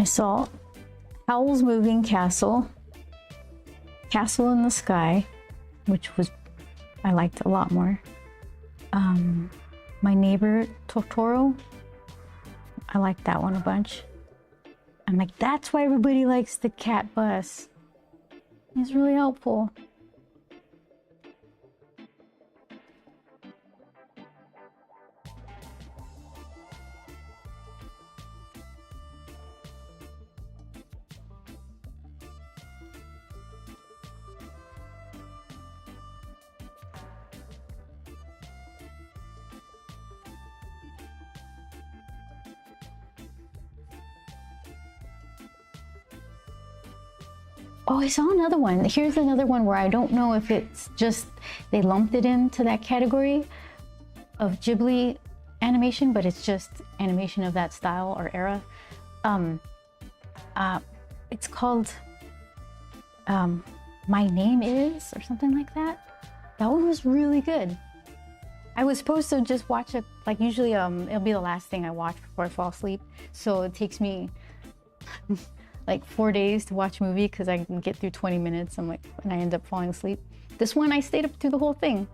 saw Howl's Moving Castle, Castle in the Sky, which I liked a lot more. My Neighbor Totoro, I liked that one a bunch. I'm like, that's why everybody likes the cat bus. It's really helpful. Oh, I saw another one. Here's another one where I don't know if it's just they lumped it into that category of Ghibli animation, but it's just animation of that style or era. It's called My Name Is or something like that. That one was really good. I was supposed to just watch it, like usually it'll be the last thing I watch before I fall asleep. So it takes me like 4 days to watch a movie because I can get through 20 minutes. And I end up falling asleep. This one I stayed up through the whole thing.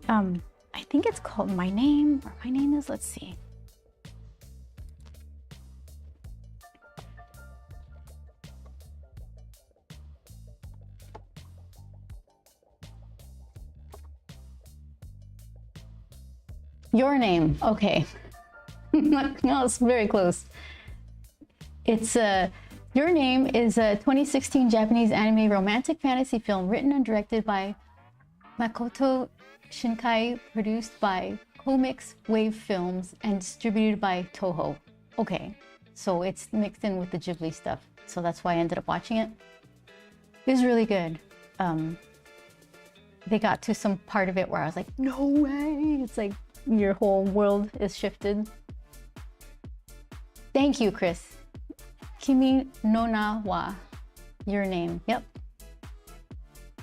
I think it's called My Name, or My Name Is, let's see. Your Name, okay. No, it's very close. It's Your Name is a 2016 Japanese anime romantic fantasy film written and directed by Makoto Shinkai, produced by Comics Wave Films, and distributed by Toho. Okay, so it's mixed in with the Ghibli stuff, so that's why I ended up watching it. It was really good. They got to some part of it where I was like, no way! It's like your whole world is shifted. Thank you, Chris. Kimi no Na wa, Your Name. Yep.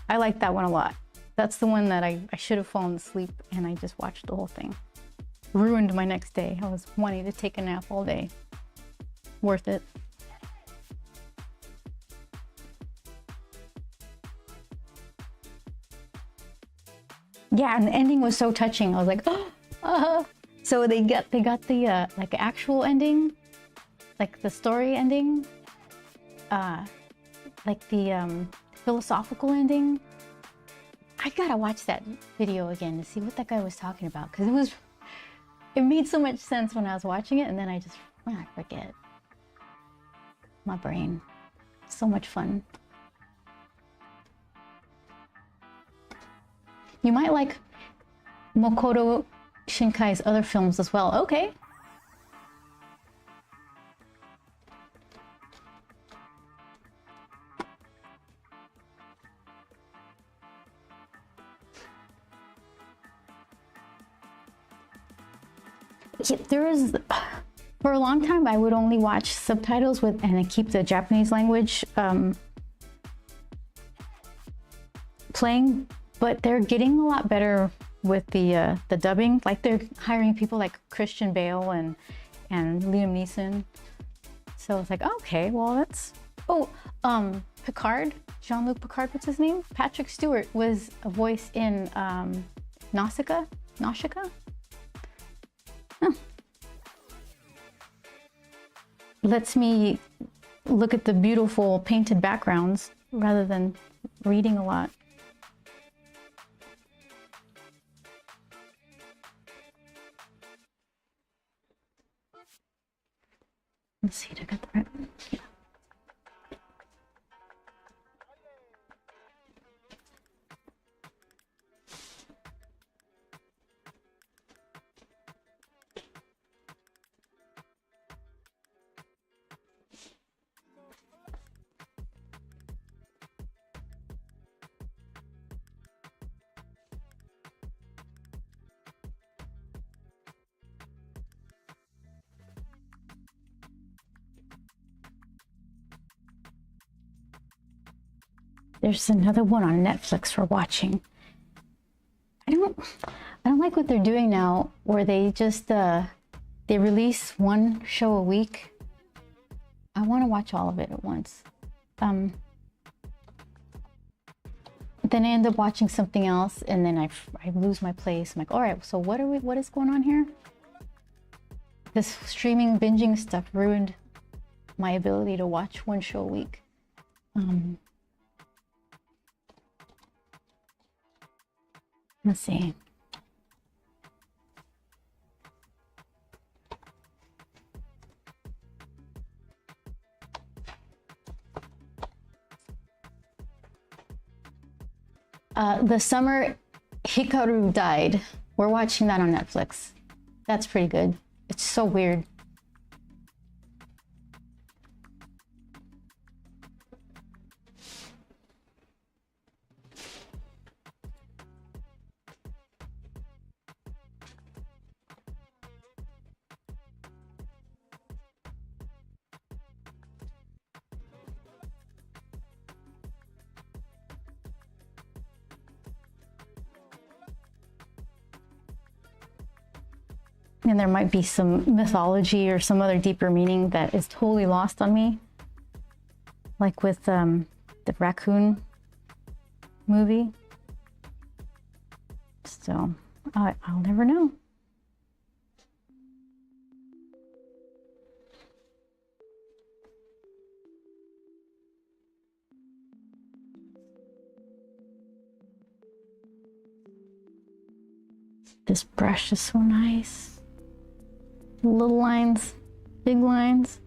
I like that one a lot. That's the one that I should have fallen asleep and I just watched the whole thing. Ruined my next day. I was wanting to take a nap all day. Worth it. Yeah, and the ending was so touching. I was like, oh, so they got the like actual ending, like the story ending, like the philosophical ending. I gotta watch that video again to see what that guy was talking about, because it made so much sense when I was watching it, and then I forget. My brain. So much fun. You might like Makoto Shinkai's other films as well. Okay. There is, for a long time, I would only watch subtitles and I keep the Japanese language playing, but they're getting a lot better with the dubbing. Like they're hiring people like Christian Bale and Liam Neeson. So it's like, okay, well that's, Picard, Jean-Luc Picard, what's his name? Patrick Stewart was a voice in Nausicaa? Huh. Lets me look at the beautiful painted backgrounds rather than reading a lot. Let's see, did I get the right one? Yeah. There's another one on Netflix for watching. I don't like what they're doing now, where they just they release one show a week. I want to watch all of it at once. Then I end up watching something else, and then I lose my place. I'm like, all right, so what is going on here? This streaming binging stuff ruined my ability to watch one show a week. Let's see. The Summer Hikaru Died. We're watching that on Netflix. That's pretty good. It's so weird. And there might be some mythology or some other deeper meaning that is totally lost on me. Like with the raccoon movie. So I'll never know. This brush is so nice. Little lines, big lines.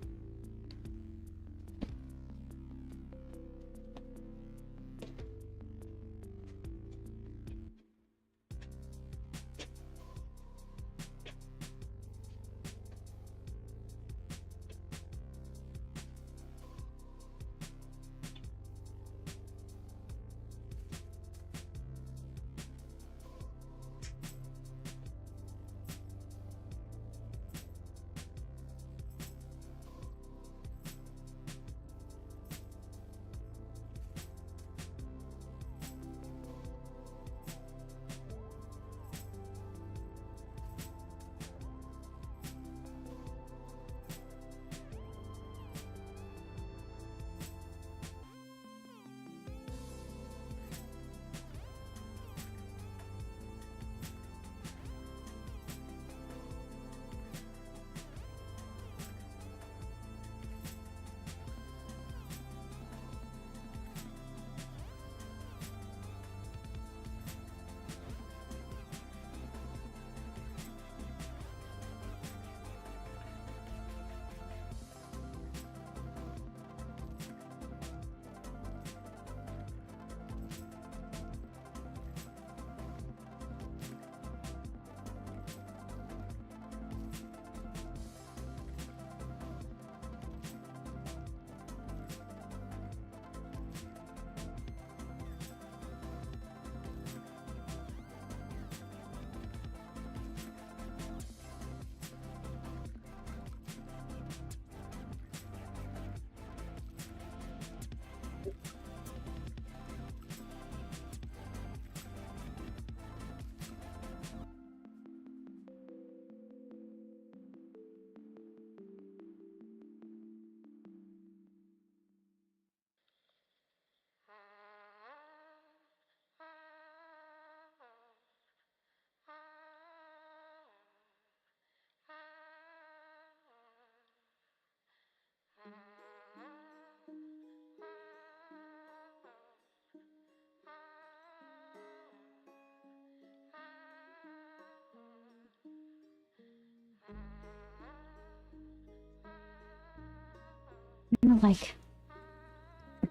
I like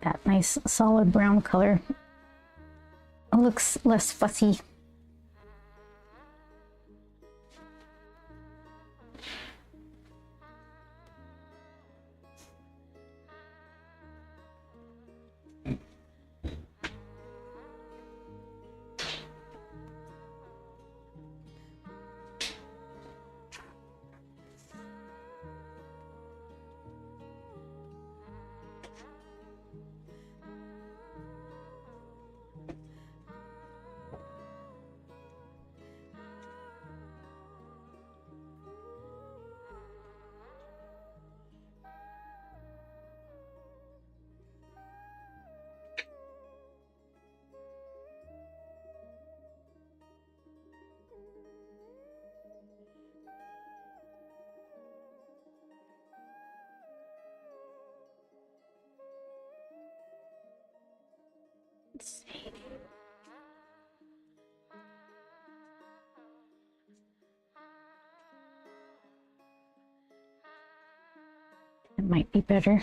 that nice solid brown color. It looks less fussy. might be better.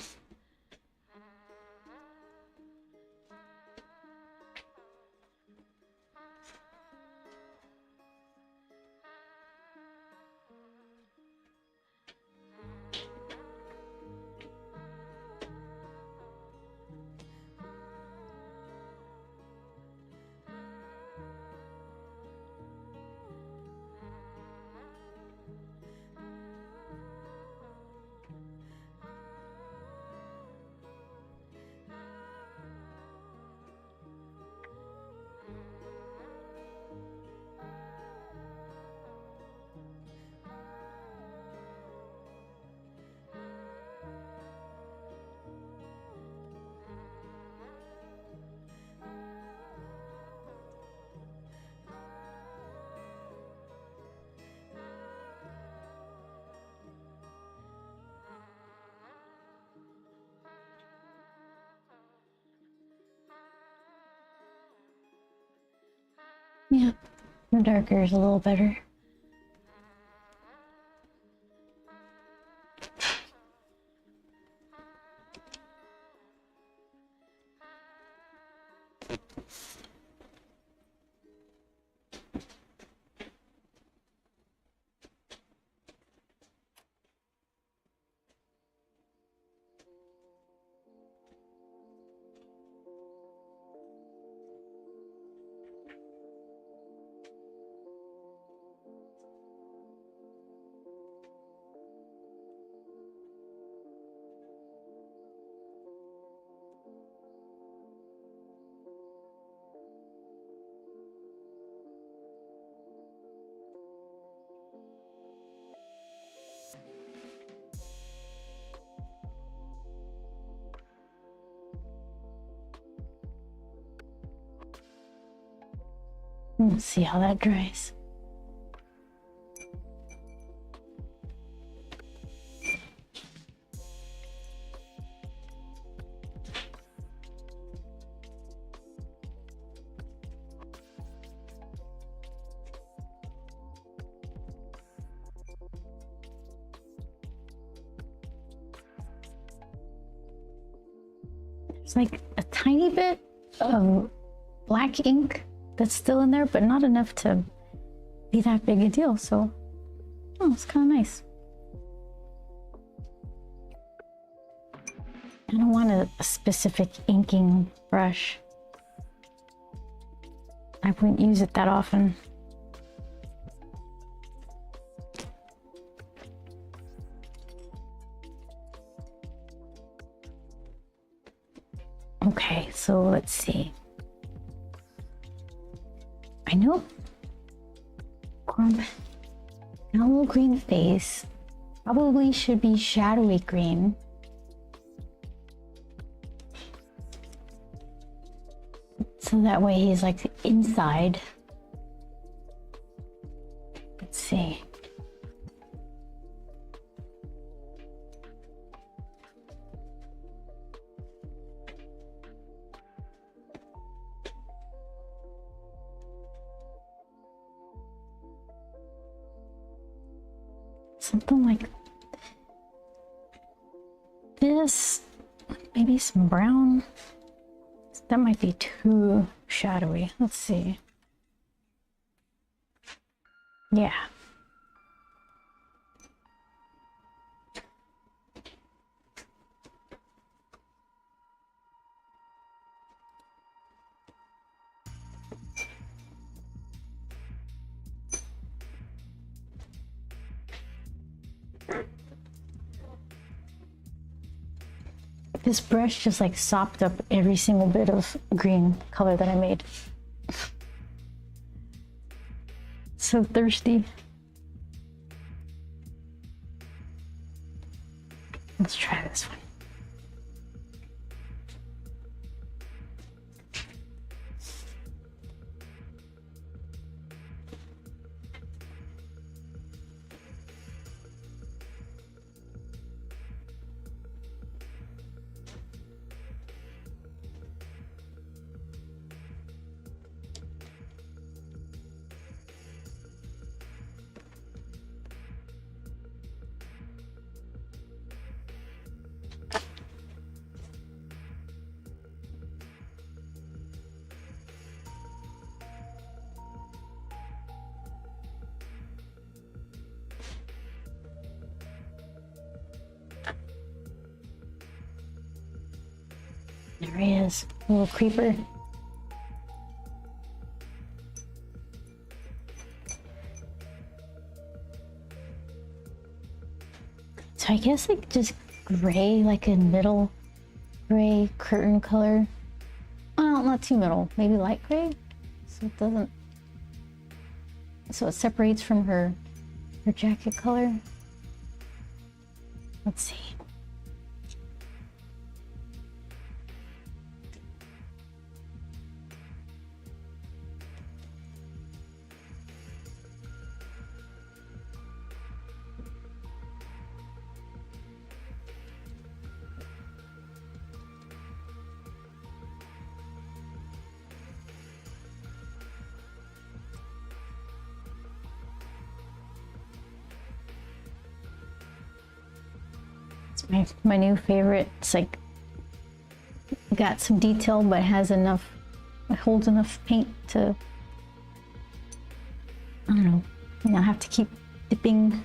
Yeah, the darker is a little better. Let's see how that dries. There's like a tiny bit of black ink that's still in there, but not enough to be that big a deal. So, oh, it's kind of nice. I don't want a specific inking brush. I wouldn't use it that often. Okay, so let's see. I know Mallow green face probably should be shadowy green. So that way he's like inside. Let's see. Something like this, maybe some brown. That might be too shadowy. Let's see. Yeah. This brush just like sopped up every single bit of green color that I made. So thirsty. Let's try this one. There he is, little creeper. So I guess like just gray, like a middle gray curtain color. Well, not too middle, maybe light gray. So it doesn't, so it separates from her jacket color. Let's see. It's my new favorite. It's like got some detail, but has enough, it holds enough paint to, I don't know, not have to keep dipping.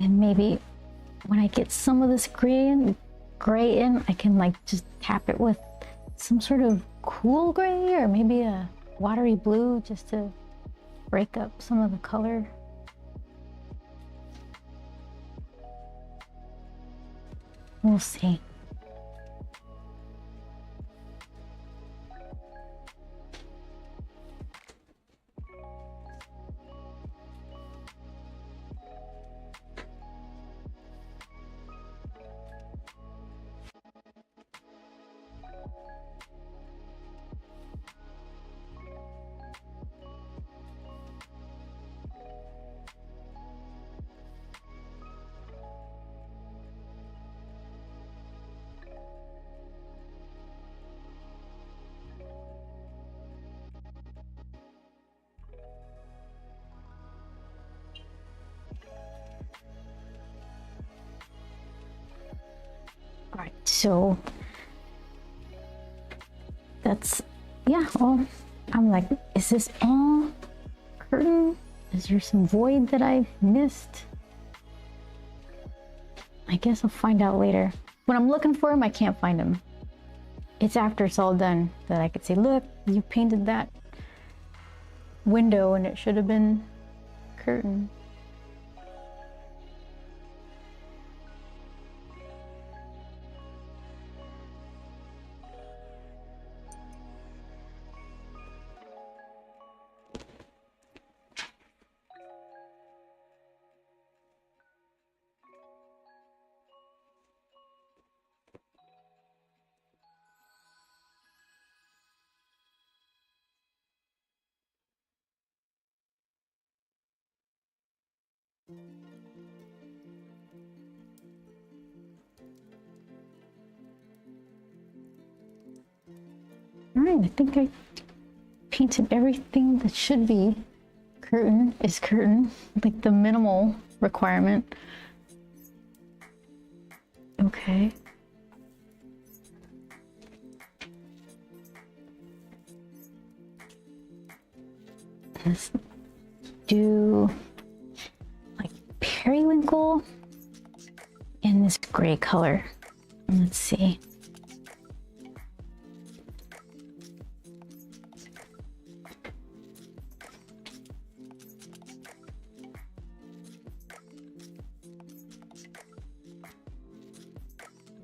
And maybe when I get some of this gray in, I can like just tap it with some sort of cool gray or maybe a watery blue just to break up some of the color. We'll see. All right, so that's, yeah, well, I'm like, is this all curtain? Is there some void that I've missed? I guess I'll find out later. When I'm looking for him, I can't find him. It's after it's all done that I could say, look, you painted that window and it should have been curtain. All right, I think I painted everything that should be curtain is curtain, like the minimal requirement. Okay. Let's do like periwinkle in this gray color. Let's see.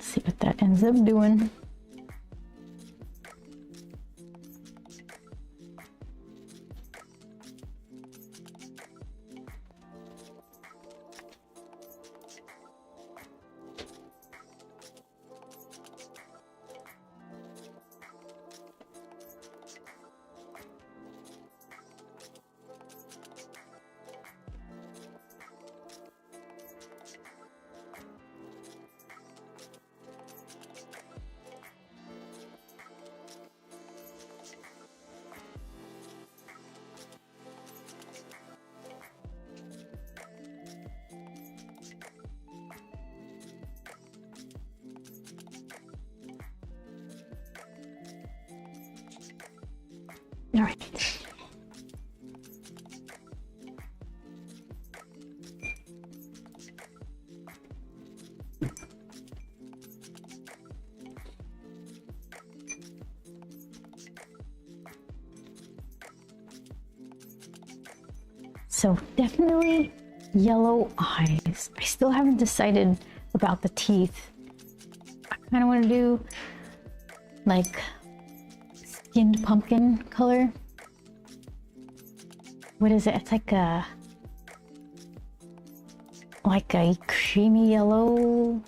See what that ends up doing. So definitely yellow eyes. I still haven't decided about the teeth. I kind of want to do like skinned pumpkin color. What is it? It's like a creamy yellow-ish.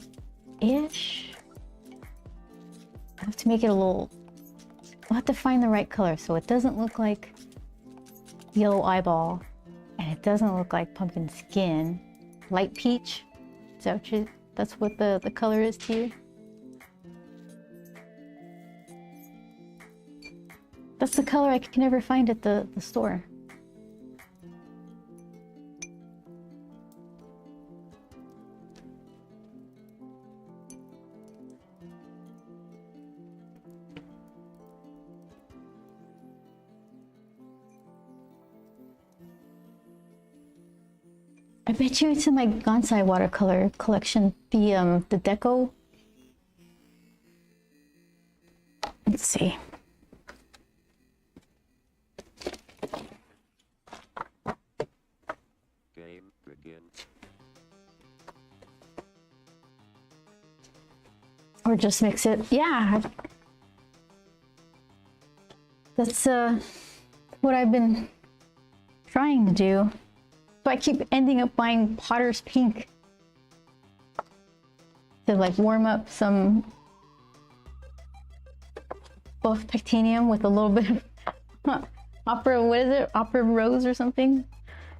I have to make it a little, we'll have to find the right color so it doesn't look like yellow eyeball and it doesn't look like pumpkin skin. Light peach. Is that what that's what the color is to you? That's the color I can never find at the store. I bet you it's in my Gansai watercolor collection. The deco. Let's see. Game begin. Or just mix it. Yeah. That's what I've been trying to do. So I keep ending up buying Potter's Pink to like warm up some buff titanium with a little bit of opera, what is it? Opera rose or something?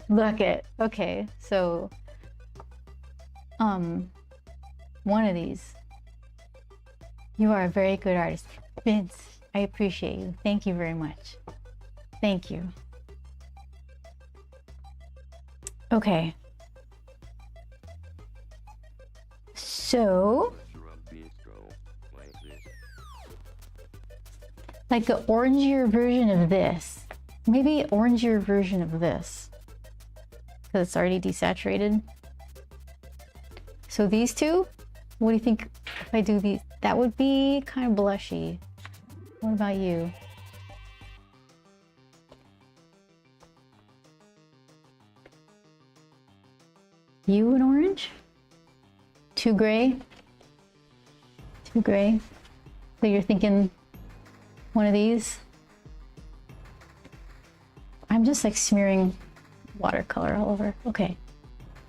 Look it. Okay, so one of these. You are a very good artist. Vince, I appreciate you. Thank you very much. Thank you. Okay. So, like an orangier version of this. Maybe an orangier version of this. Because it's already desaturated. So these two, what do you think if I do these? That would be kind of blushy. What about you? You an orange? Too gray? Too gray? So you're thinking one of these? I'm just like smearing watercolor all over. Okay,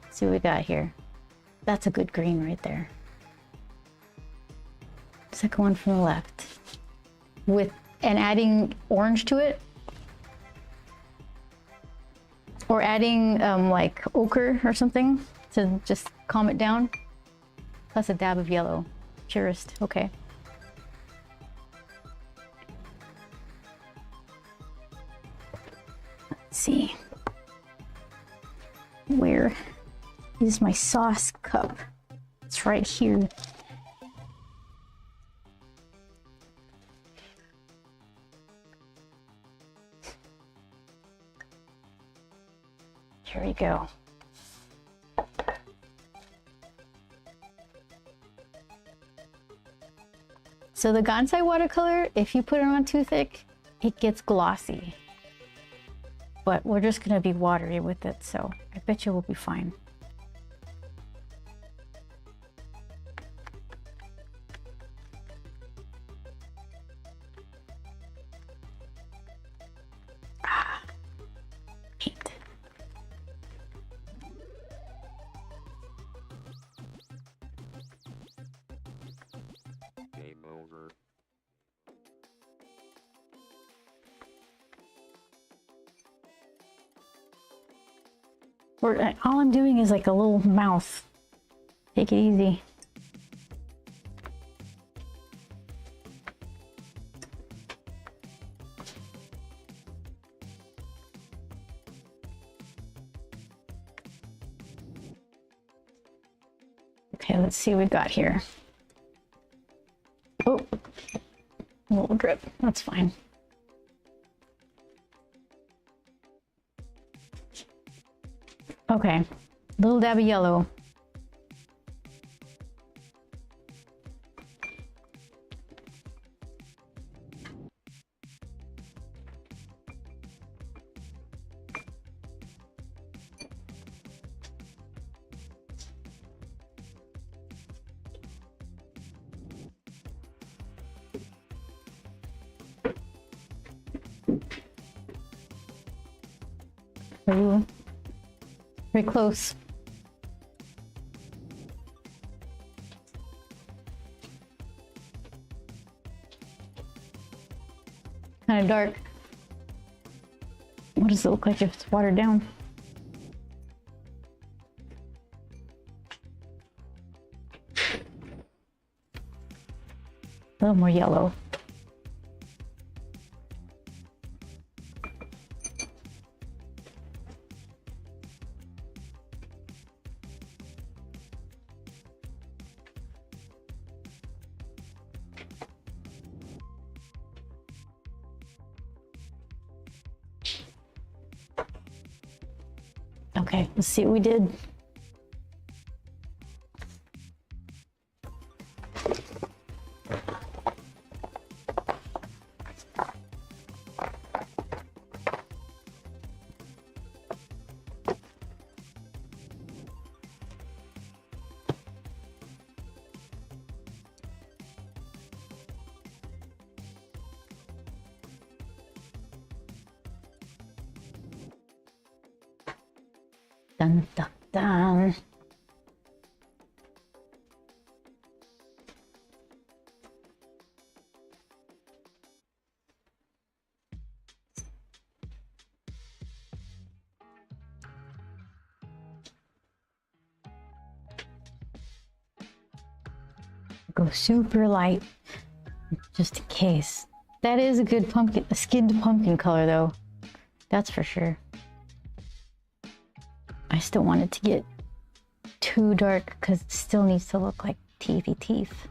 let's see what we got here. That's a good green right there. Second one from the left. And adding orange to it. Or adding like ochre or something to just calm it down. Plus a dab of yellow. Purist, okay. Let's see. Where is my sauce cup? It's right here. Here we go. So the Gansai watercolor, if you put it on too thick, it gets glossy. But we're just gonna be watery with it, so I bet you we'll be fine. Paint. Game over. All I'm doing is like a little mouth. Take it easy. Okay, let's see what we got here. Oh, a little drip. That's fine. Okay, little dab of yellow. Ooh, pretty close. Kind of dark. What does it look like if it's watered down? A little more yellow. Okay, let's see what we did. Dun, dun, dun. Go super light, just in case. That is a good pumpkin, a skinned pumpkin color though. That's for sure. I still want it to get too dark because it still needs to look like teethy teeth.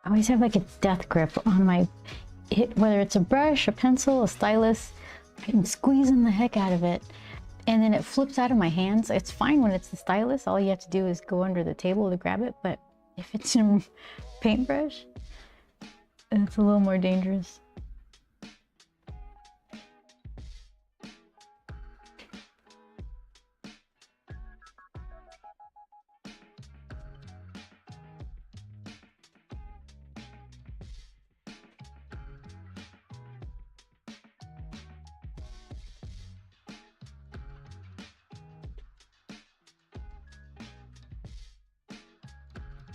I always have like a death grip on my, whether it's a brush, a pencil, a stylus. I'm squeezing the heck out of it and then it flips out of my hands. It's fine when it's the stylus. All you have to do is go under the table to grab it. But if it's a paintbrush, it's a little more dangerous.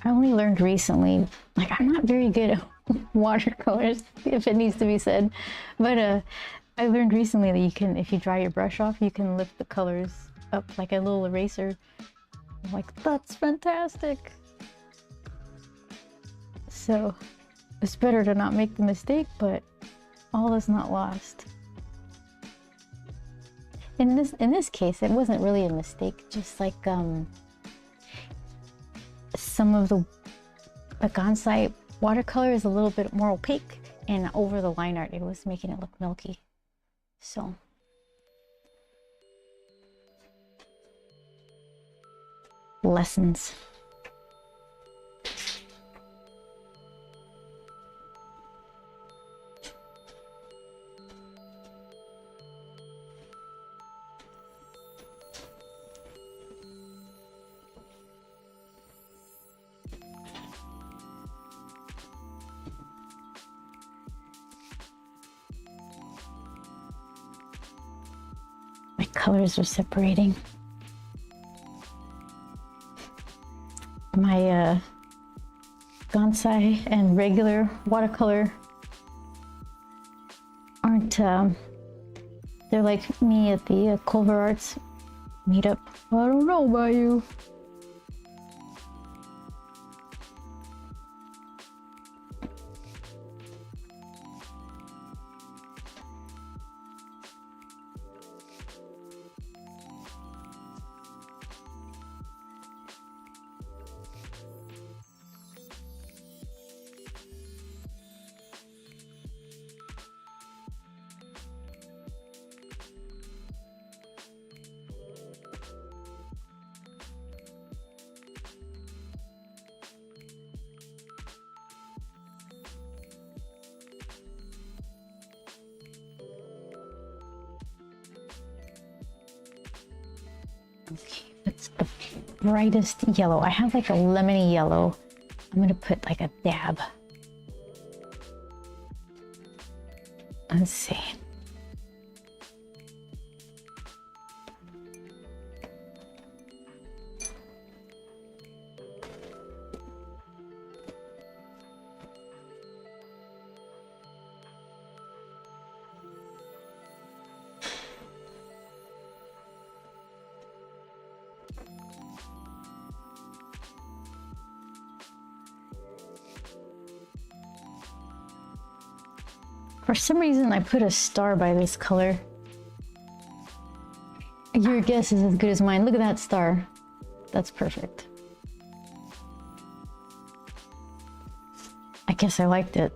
I only learned recently, like I'm not very good at watercolors, if it needs to be said, but I learned recently that you can, if you dry your brush off, you can lift the colors up like a little eraser. I'm like, that's fantastic. So it's better to not make the mistake, but all is not lost. In this case, it wasn't really a mistake, just like some of the Gansai watercolor is a little bit more opaque, and over the line art it was making it look milky. So lessons. My colors are separating. My Gansai and regular watercolor aren't, they're like me at the Culver Arts meetup. I don't know about you. brightest yellow. I have like a lemony yellow. I'm gonna put like a dab. Let's see. For some reason, I put a star by this color. Your guess is as good as mine. Look at that star. That's perfect. I guess I liked it.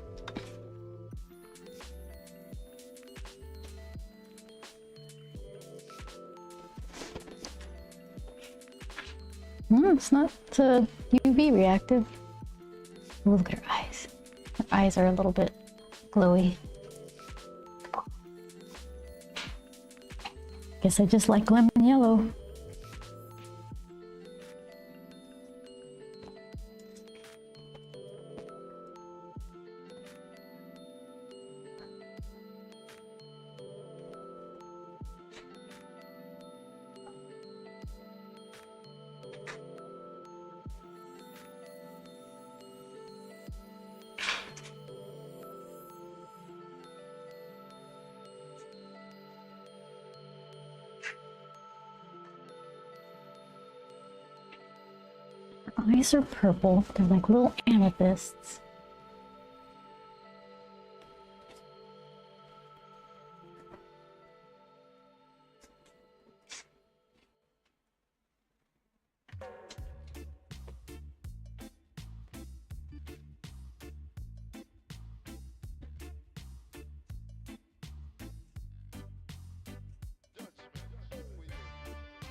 It's not UV reactive. Oh, look at her eyes. Her eyes are a little bit glowy. Guess I just like lemon yellow. Eyes are purple. They're like little amethysts.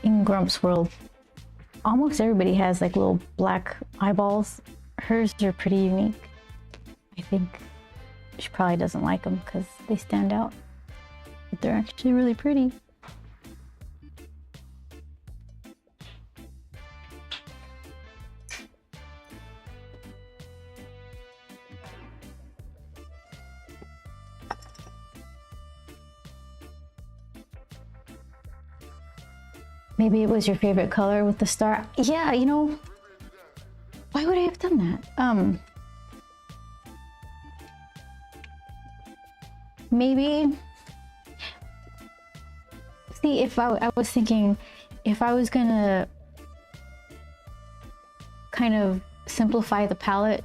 In Grump's world, almost everybody has like little black eyeballs. Hers are pretty unique. I think she probably doesn't like them because they stand out, but they're actually really pretty. Maybe it was your favorite color with the star. Yeah, you know, why would I have done that? Maybe, see, if I was thinking, if I was gonna kind of simplify the palette,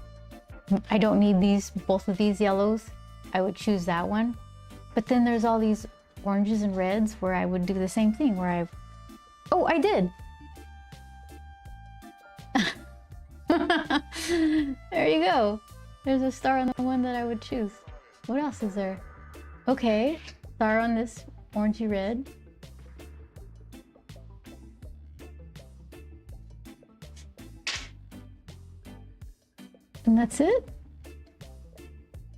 I don't need both of these yellows, I would choose that one. But then there's all these oranges and reds where I would do the same thing, where oh, I did. There you go. There's a star on the one that I would choose. What else is there? Okay, star on this orangey red. And that's it?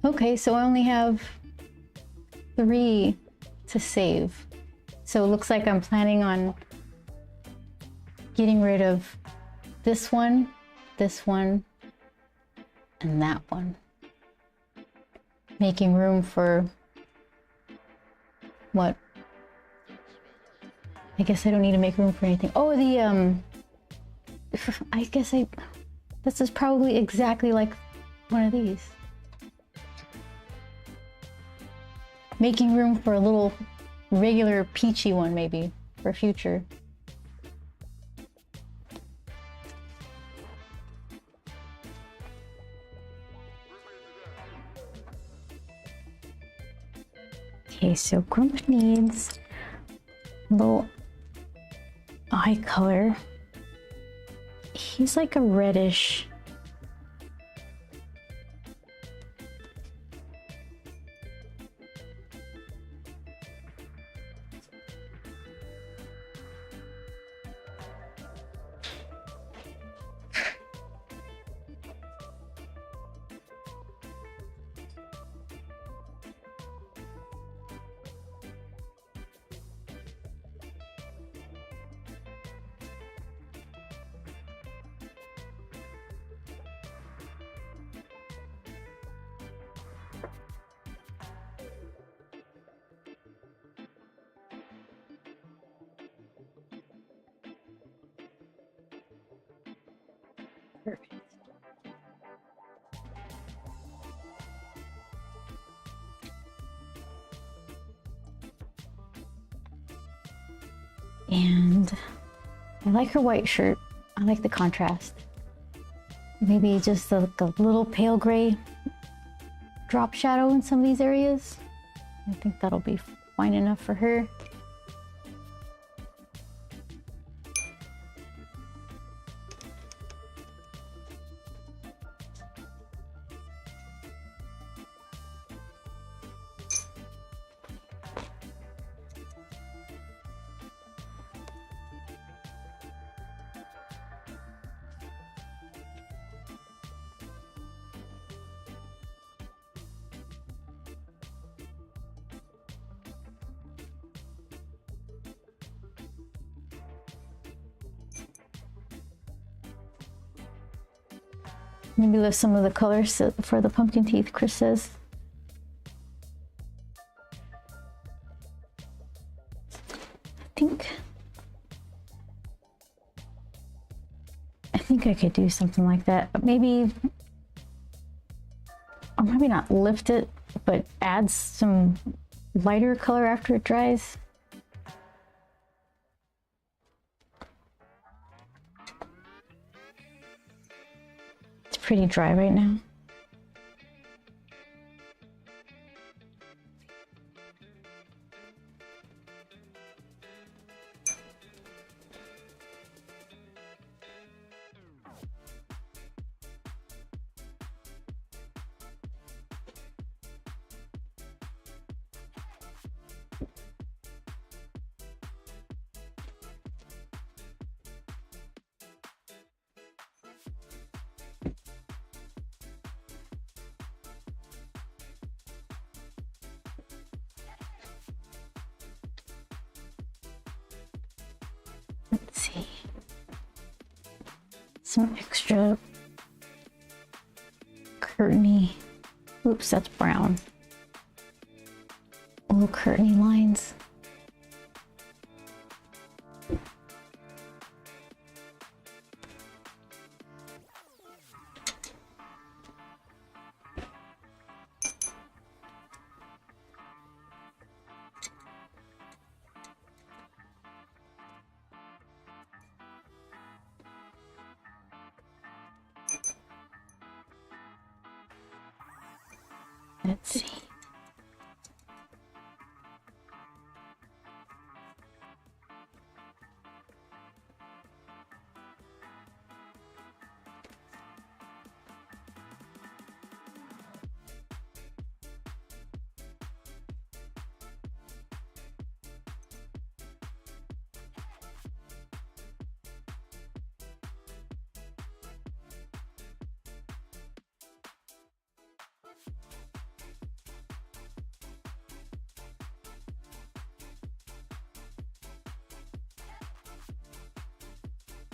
Okay, so I only have 3 to save. So it looks like I'm planning on getting rid of this one, and that one. Making room for what? I guess I don't need to make room for anything. Oh, I guess this is probably exactly like one of these. Making room for a little regular peachy one maybe for future. Okay, so Grump needs a little eye color. He's like a reddish. Perfect. And I like her white shirt. I like the contrast. Maybe just like a little pale gray drop shadow in some of these areas. I think that'll be fine enough for her. Maybe lift some of the colors for the pumpkin teeth, Chris says. I think I could do something like that. But maybe, or maybe not lift it, but add some lighter color after it dries. It's pretty dry right now. Let's see. Some extra curtainy. Oops, that's brown. Little curtainy lines. Let's see.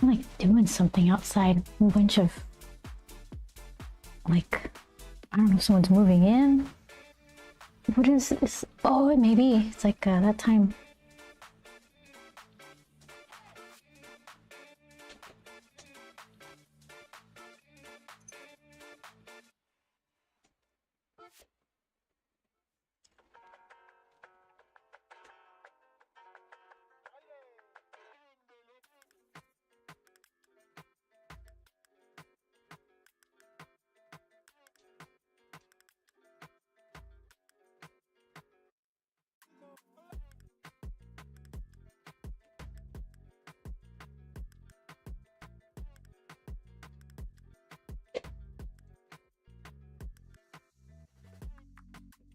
I'm like doing something outside. A bunch of like, I don't know if someone's moving in. What is this? Oh, maybe it's like that time.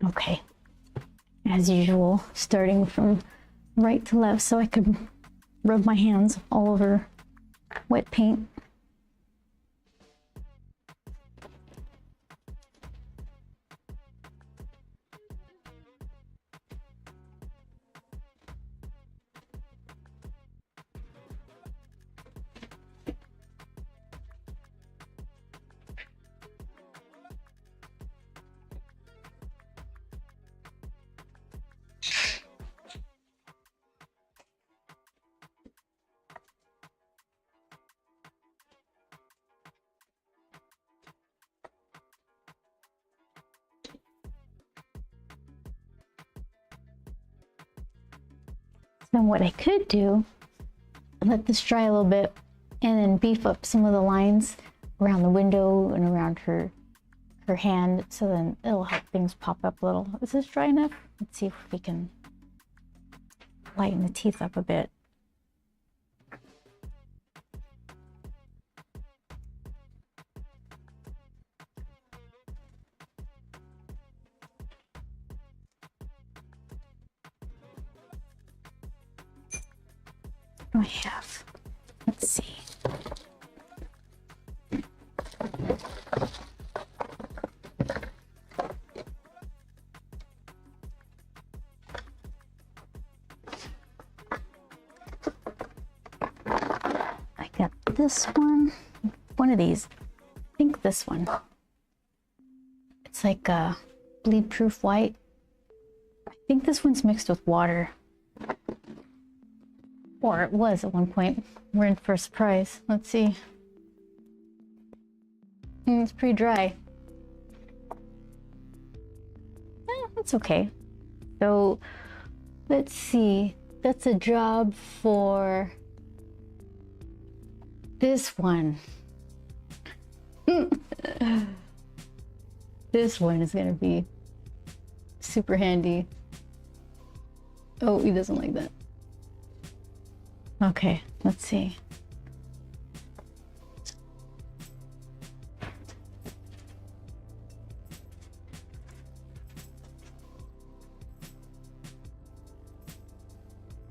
Okay, as usual, starting from right to left so I could rub my hands all over wet paint. Then what I could do, let this dry a little bit and then beef up some of the lines around the window and around her hand, so then it'll help things pop up a little. Is this dry enough? Let's see if we can lighten the teeth up a bit. What do I have? Let's see. I got this one of these. I think this one. It's like a bleed proof white. I think this one's mixed with water. Or it was at one point. We're in for a surprise. Let's see. It's pretty dry. That's okay. So let's see. That's a job for this one. This one is gonna be super handy. Oh, he doesn't like that. Okay, let's see.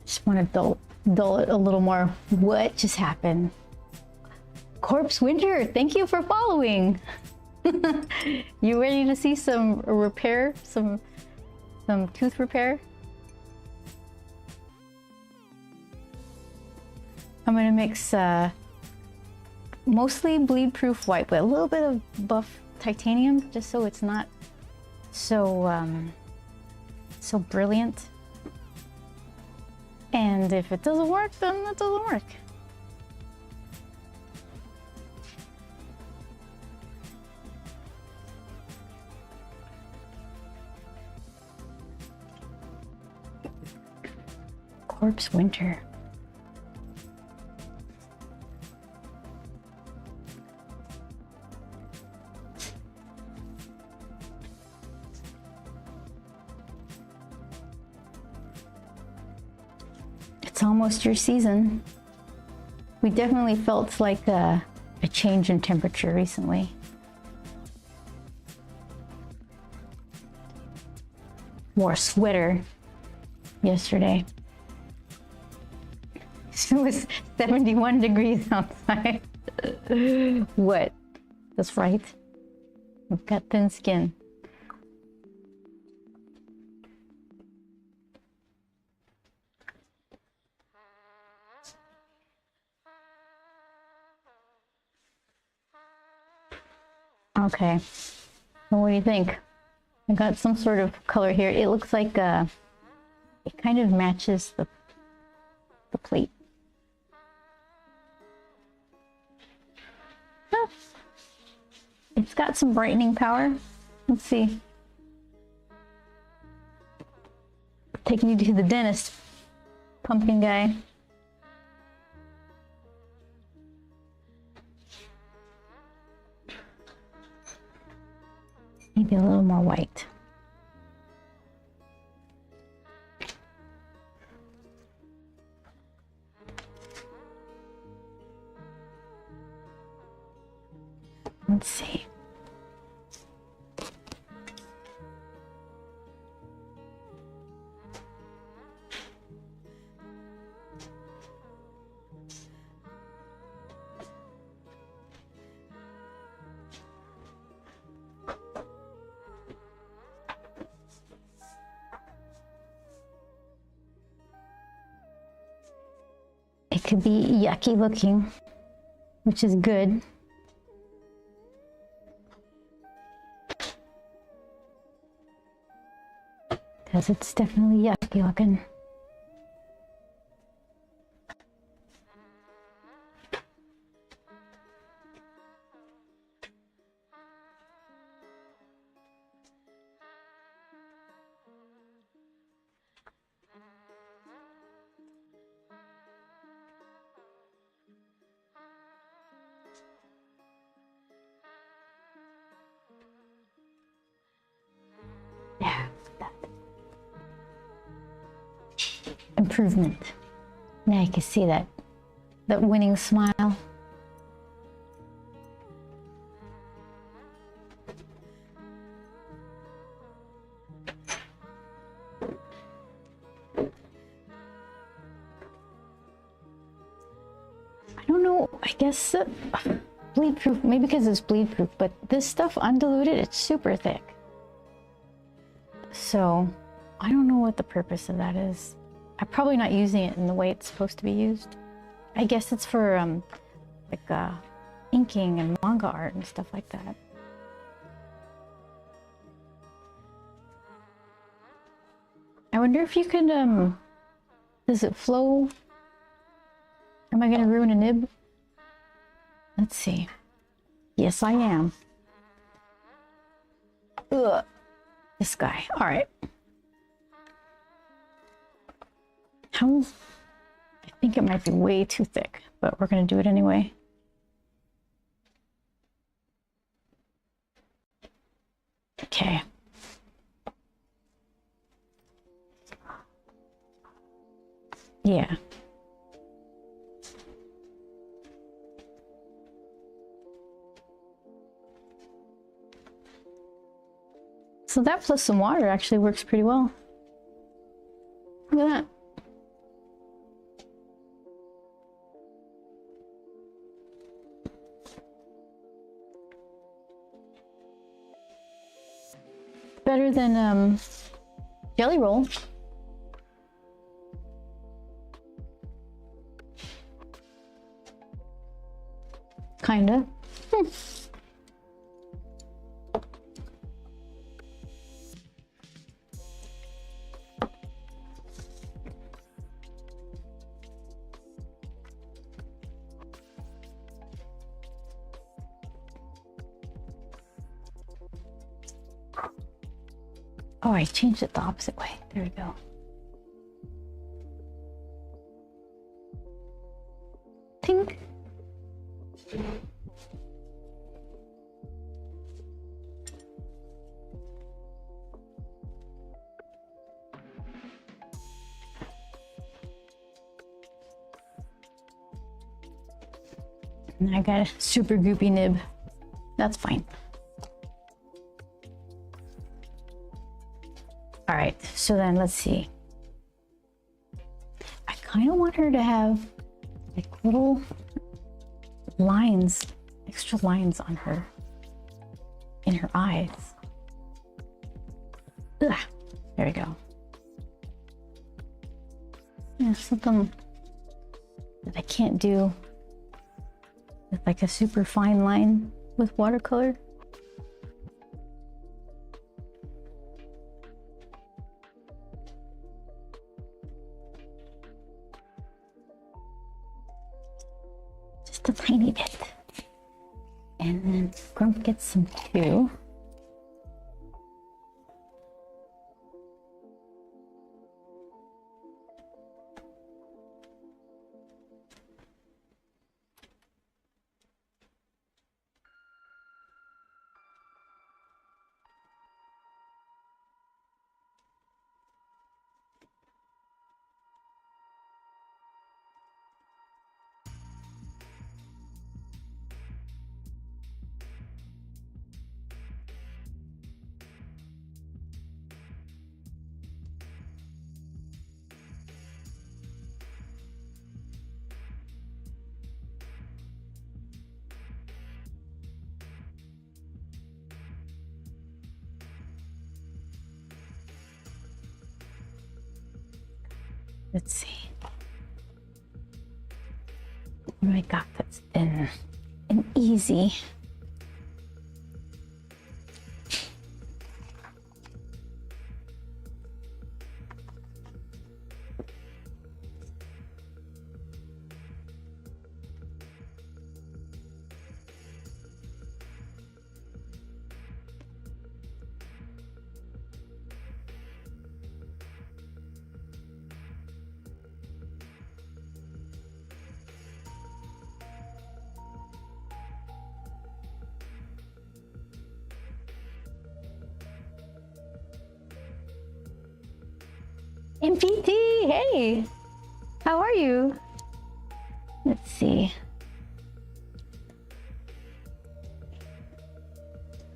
Just want to dull it a little more. What just happened? Corpse Winter, thank you for following. You ready to see some repair, some tooth repair? I'm gonna mix mostly bleed proof white, but a little bit of buff titanium, just so it's not so so brilliant. And if it doesn't work, then it doesn't work. Corpse Winter. It's almost your season. We definitely felt like a change in temperature recently. Wore a sweater yesterday. It was 71 degrees outside. What? That's right. We've got thin skin. Okay, well, what do you think? I got some sort of color here. It looks like it kind of matches the plate. Oh, it's got some brightening power. Let's see. Taking you to the dentist, pumpkin guy. Maybe a little more white. Let's see. It could be yucky looking, which is good. Because it's definitely yucky looking. improvement. Now you can see that winning smile. I don't know, I guess bleed proof, maybe because it's bleed proof, but this stuff undiluted, it's super thick. So I don't know what the purpose of that is. I'm probably not using it in the way it's supposed to be used. I guess it's for inking and manga art and stuff like that. I wonder if you could, does it flow? Am I gonna ruin a nib? Let's see. Yes, I am. Ugh. This guy. All right. I think it might be way too thick, but we're gonna do it anyway. Okay. Yeah. So that plus some water actually works pretty well. Look at that. Better than jelly roll. Kinda. Oh, I changed it the opposite way. There we go. Tink. And I got a super goopy nib. That's fine. All right, so then let's see. I kind of want her to have like little lines, extra lines on her, in her eyes. Ugh, there we go. Yeah, something that I can't do with like a super fine line with watercolor. Just a tiny bit. And then Grump gets some too. Let's see. What do I got that's thin and easy? MPT, hey! How are you? Let's see.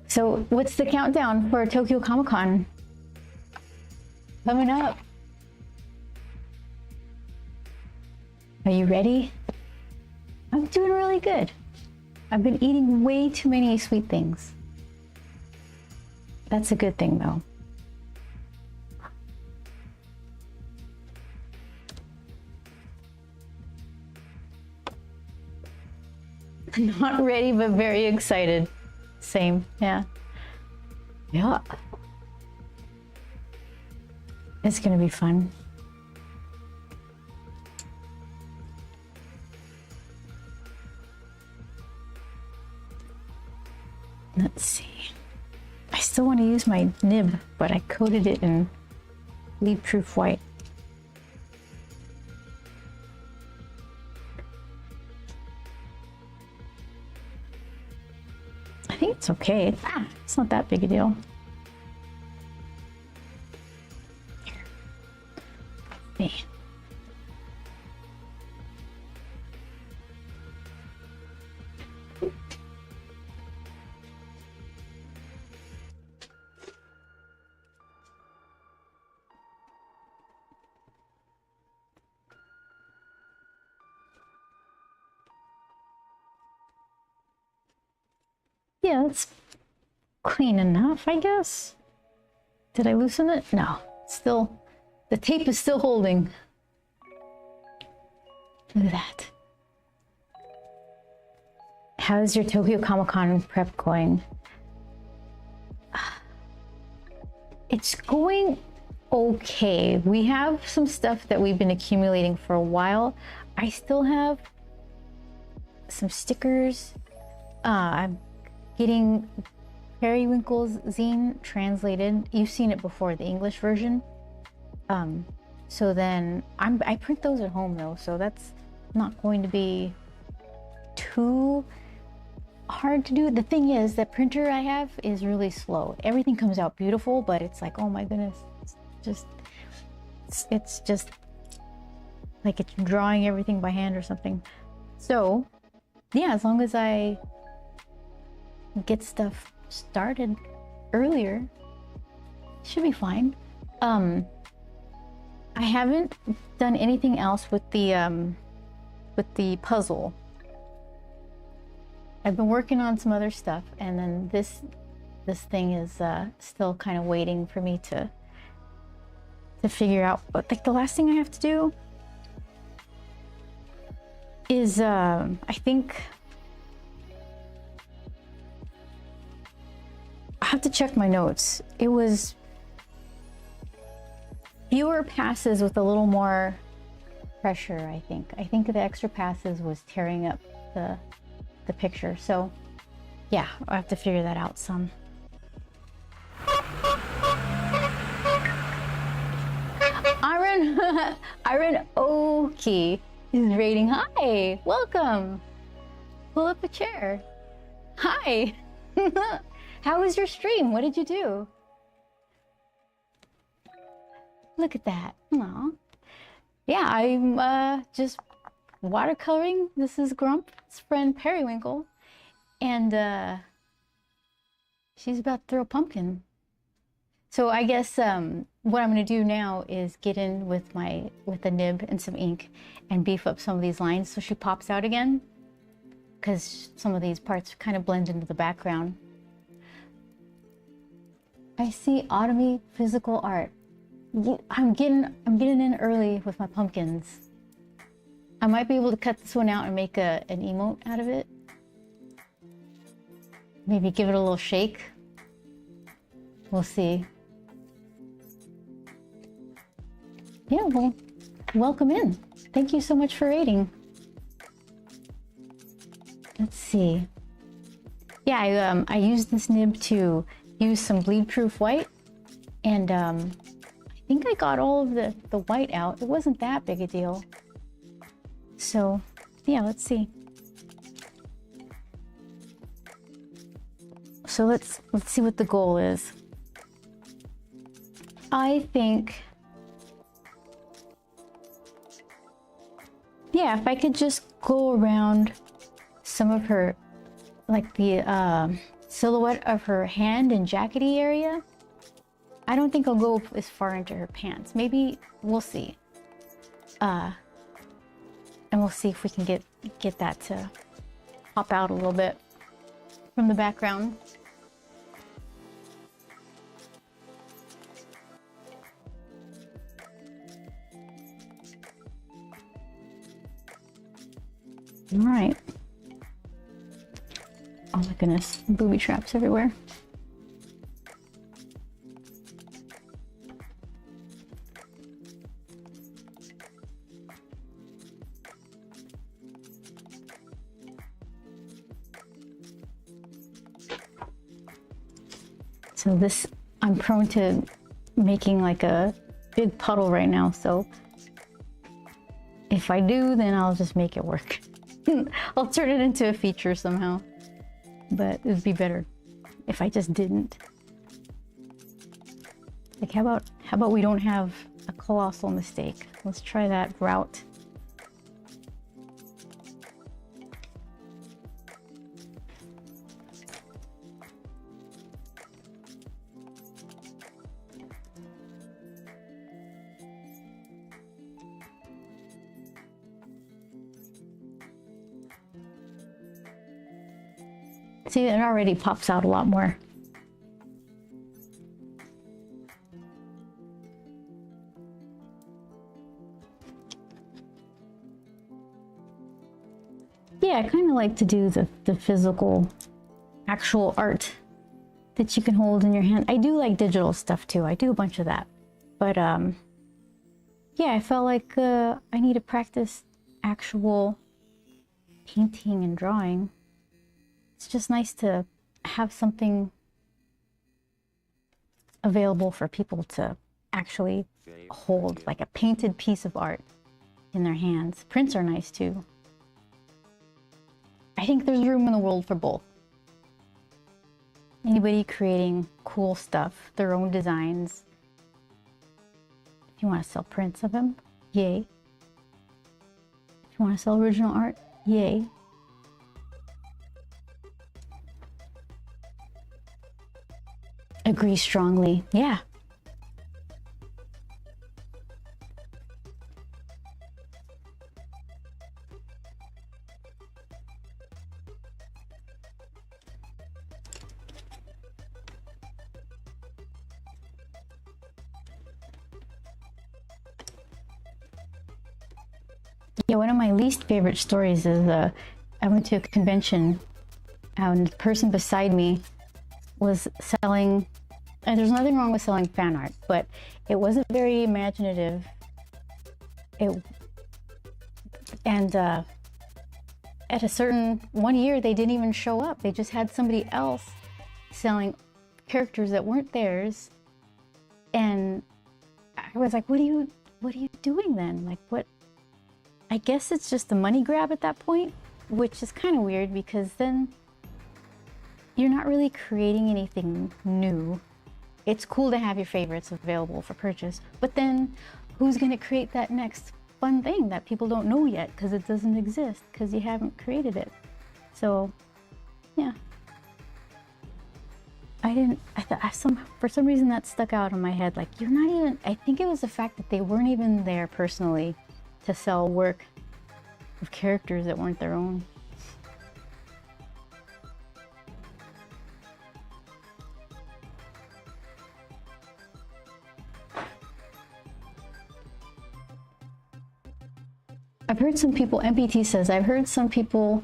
So, what's the countdown for Tokyo Comic Con? Coming up. Are you ready? I'm doing really good. I've been eating way too many sweet things. That's a good thing, though. Not ready, but very excited. Same, yeah. Yeah. It's gonna be fun. Let's see. I still want to use my nib, but I coated it in lead-proof white. I think it's okay. It's not that big a deal. Here. See. Yeah, it's clean enough, I guess. Did I loosen it? No, still, the tape is still holding. Look at that. How's your Tokyo Comic Con prep going? It's going okay. We have some stuff that we've been accumulating for a while. I still have some stickers. I'm getting Periwinkle's zine translated. You've seen it before, the English version. So then I print those at home though, so that's not going to be too hard to do. The thing is, the printer I have is really slow. Everything comes out beautiful, but it's like, oh my goodness, it's just like it's drawing everything by hand or something. So yeah, as long as I get stuff started earlier, should be fine. I haven't done anything else with the puzzle. I've been working on some other stuff, and then this thing is still kind of waiting for me to figure out. But like the last thing I have to do is I think I have to check my notes. It was fewer passes with a little more pressure, I think. I think the extra passes was tearing up the picture. So yeah, I have to figure that out some. Iron Oki is rating. Hi, welcome. Pull up a chair. Hi. How was your stream? What did you do? Look at that. Aw. Yeah, I'm just watercoloring. This is Grump's friend Periwinkle, and she's about to throw a pumpkin. So I guess what I'm going to do now is get in with the nib and some ink and beef up some of these lines so she pops out again, because some of these parts kind of blend into the background. I see Automie Physical Art. I'm getting in early with my pumpkins. I might be able to cut this one out and make an emote out of it. Maybe give it a little shake. We'll see. Yeah, well, welcome in. Thank you so much for rating. Let's see. Yeah, I used this nib to use some bleed-proof white, and I think I got all of the white out. It wasn't that big a deal. So yeah, let's see. So let's see what the goal is. I think Yeah, if I could just go around some of her, like the silhouette of her hand and jackety area. I don't think I'll go as far into her pants. Maybe we'll see. And we'll see if we can get that to pop out a little bit from the background. All right. Oh my goodness, booby traps everywhere. So this, I'm prone to making like a big puddle right now. So if I do, then I'll just make it work. I'll turn it into a feature somehow, but it would be better if I just didn't. Like, how about we don't have a colossal mistake? Let's try that route. See, it already pops out a lot more. Yeah, I kind of like to do the physical, actual art that you can hold in your hand. I do like digital stuff too. I do a bunch of that. But yeah, I felt like I need to practice actual painting and drawing. It's just nice to have something available for people to actually hold, like a painted piece of art in their hands. Prints are nice too. I think there's room in the world for both. Anybody creating cool stuff, their own designs. If you want to sell prints of them, yay. If you want to sell original art, yay. Agree strongly. Yeah. Yeah, one of my least favorite stories is I went to a convention and the person beside me was selling, and there's nothing wrong with selling fan art, but it wasn't very imaginative. At a certain one year, they didn't even show up. They just had somebody else selling characters that weren't theirs. And I was like, what are you doing then? Like, what? I guess it's just a money grab at that point, which is kind of weird because then you're not really creating anything new. It's cool to have your favorites available for purchase, but then who's going to create that next fun thing that people don't know yet because it doesn't exist because you haven't created it? So, yeah. For some reason that stuck out in my head. Like, you're not even, I think it was the fact that they weren't even there personally to sell work of characters that weren't their own. I've heard some people, MPT says, I've heard some people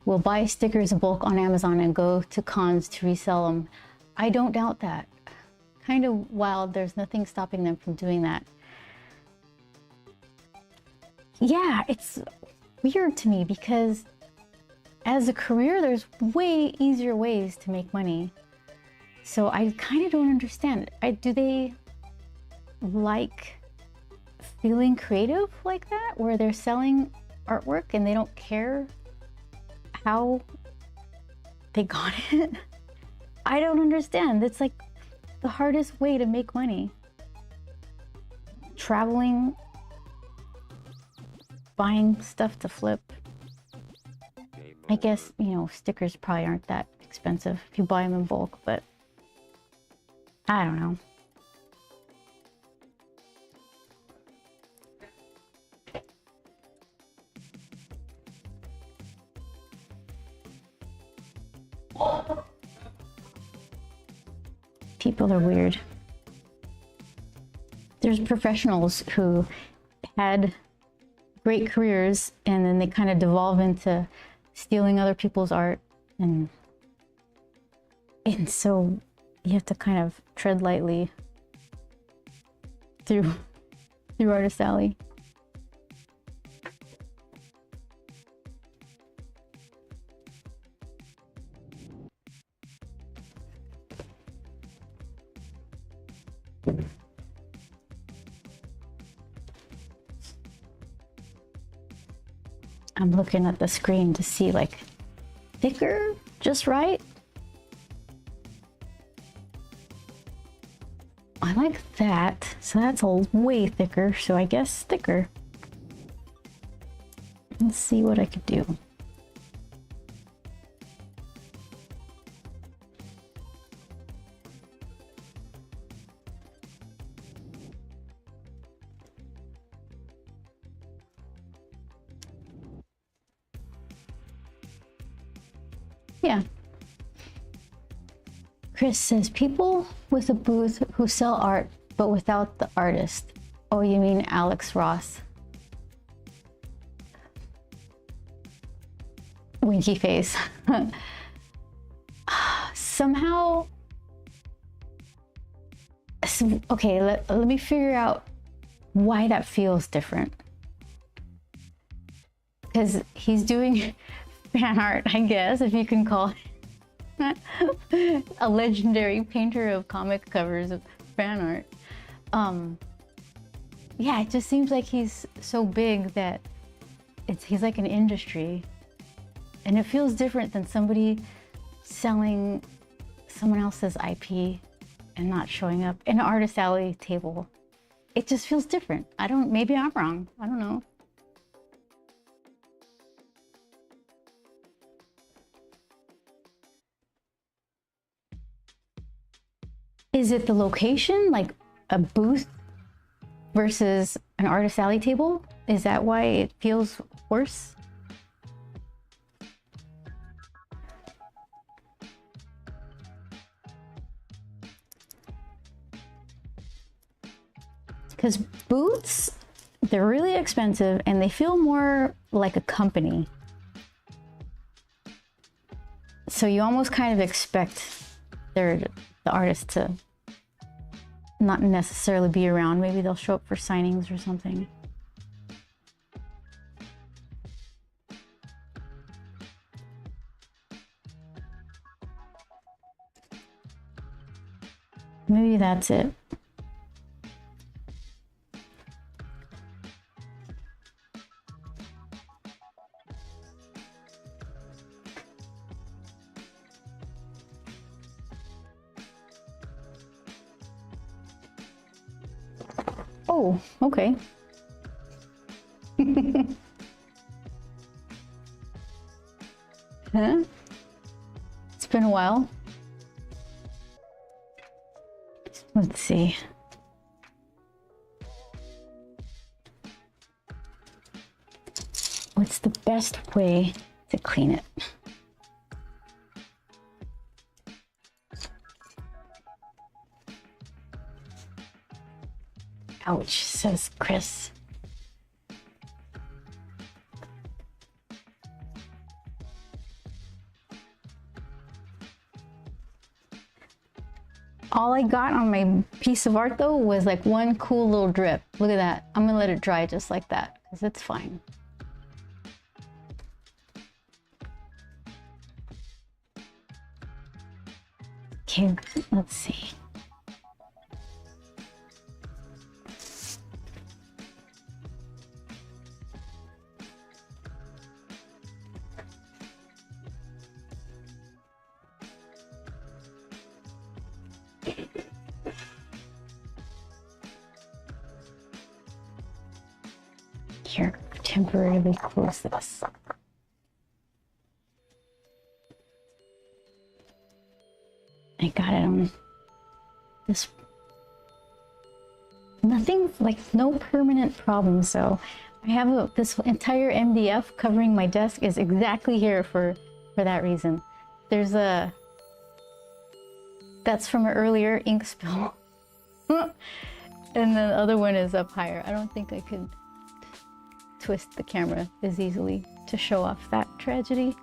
will buy stickers in bulk on Amazon and go to cons to resell them. I don't doubt that. Kind of wild, there's nothing stopping them from doing that. Yeah, it's weird to me because as a career, there's way easier ways to make money. So I kind of don't understand. Do they like feeling creative like that, where they're selling artwork and they don't care how they got it? I don't understand. It's like the hardest way to make money. Traveling buying stuff to flip. Game I guess, over. you know, stickers probably aren't that expensive if you buy them in bulk, but I don't know. People are weird. There's professionals who had great careers and then they kind of devolve into stealing other people's art, and so you have to kind of tread lightly through Artist Alley. I'm looking at the screen to see like thicker, just right. I like that. So that's a way thicker. So I guess thicker. Let's see what I could do. Yeah. Chris says, people with a booth who sell art but without the artist. Oh, you mean Alex Ross? Winky face. Somehow, okay, let me figure out why that feels different. Because he's doing fan art, I guess, if you can call it a legendary painter of comic covers of fan art. Yeah, it just seems like he's so big that he's like an industry, and it feels different than somebody selling someone else's IP and not showing up in an Artist Alley table. It just feels different. Maybe I'm wrong. I don't know. Is it the location, like a booth versus an Artist Alley table? Is that why it feels worse? Because booths, they're really expensive and they feel more like a company. So you almost kind of expect the artist to not necessarily be around. Maybe they'll show up for signings or something. Maybe that's it. Oh, okay. Huh? It's been a while. Let's see. What's the best way to clean it? Ouch, says Chris. All I got on my piece of art though was like one cool little drip. Look at that. I'm gonna let it dry just like that because it's fine. Okay, let's see. Here, temporarily close this. I got it on this. Nothing, like no permanent problems. So I have this entire MDF covering my desk is exactly here for that reason. There's a, that's from an earlier ink spill. And then the other one is up higher. I don't think I could twist the camera as easily to show off that tragedy.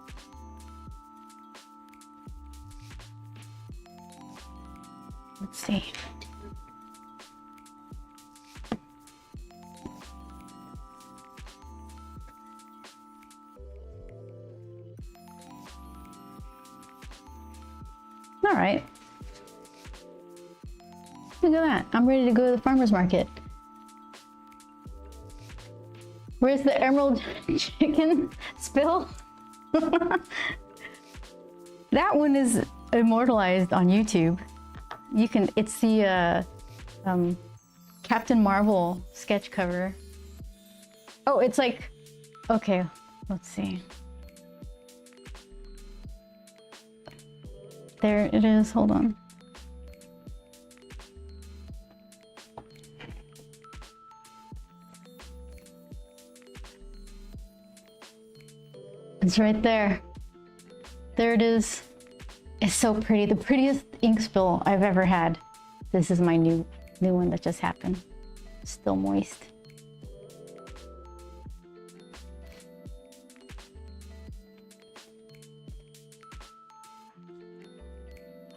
Let's see. All right. Look at that. I'm ready to go to the farmer's market. Where's the emerald chicken spill? That one is immortalized on YouTube. You can, it's the Captain Marvel sketch cover. Oh, it's like, okay, let's see. There it is, hold on. It's right there. There it is. It's so pretty. The prettiest ink spill I've ever had. This is my new one that just happened. Still moist.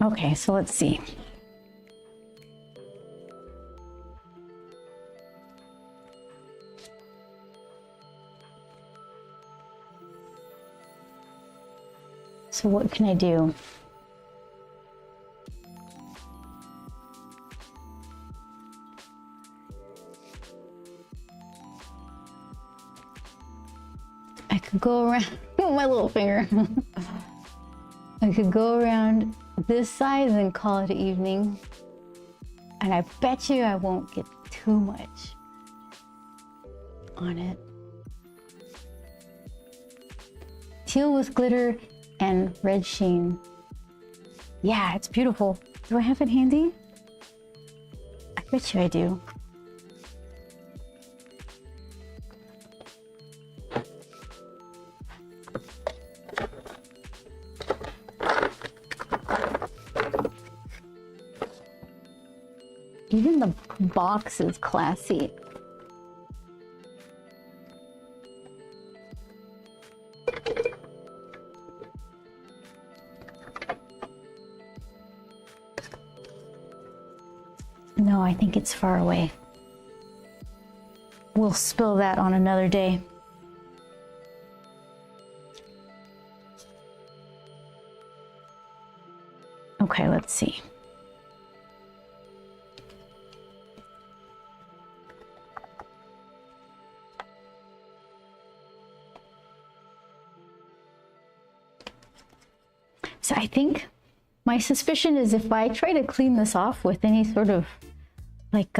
Okay, so let's see. So what can I do? I could go around with my little finger. I could go around this side and then call it an evening. And I bet you I won't get too much on it. Teal with glitter and red sheen. Yeah, it's beautiful. Do I have it handy? I bet you I do. Even the box is classy. No, I think it's far away. We'll spill that on another day. Okay, let's see. So I think my suspicion is if I try to clean this off with any sort of like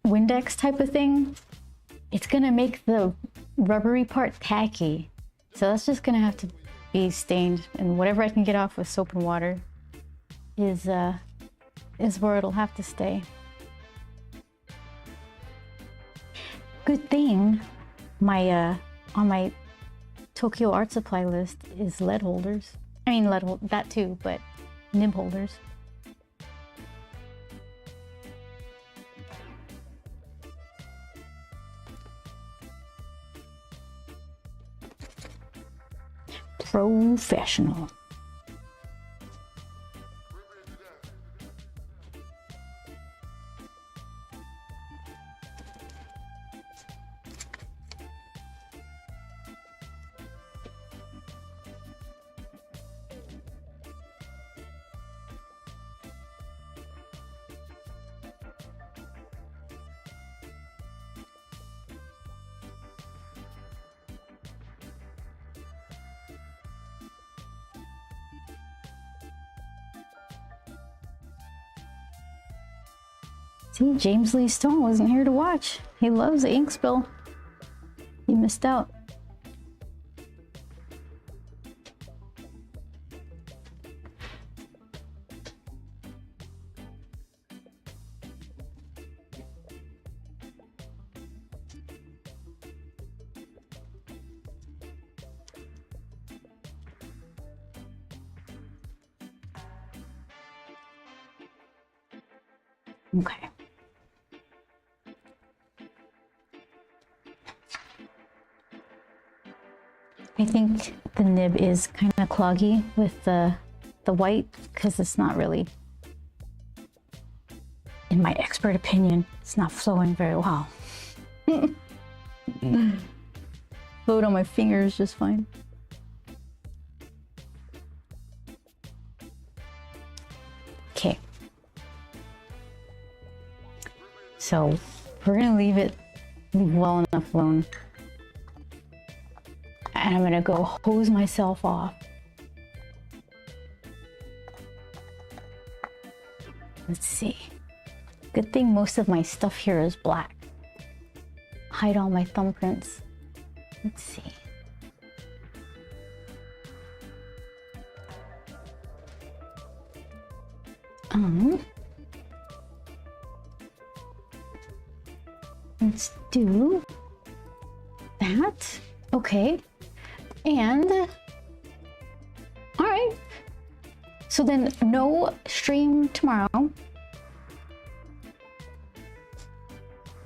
Windex type of thing, it's gonna make the rubbery part tacky. So that's just gonna have to be stained, and whatever I can get off with soap and water is where it'll have to stay. Good thing my on my Tokyo Art Supply list is lead holders. I mean that too, but nib holders. Professional. See, James Lee Stone wasn't here to watch. He loves the ink spill. He missed out. Okay. I think the nib is kind of cloggy with the white because it's not really, in my expert opinion, it's not flowing very well. Flowed on my fingers just fine. Okay. So we're gonna leave it well enough alone. And I'm gonna go hose myself off. Let's see. Good thing most of my stuff here is black. Hide all my thumbprints. Let's see. Let's do that. Okay. And all right. So then no stream tomorrow.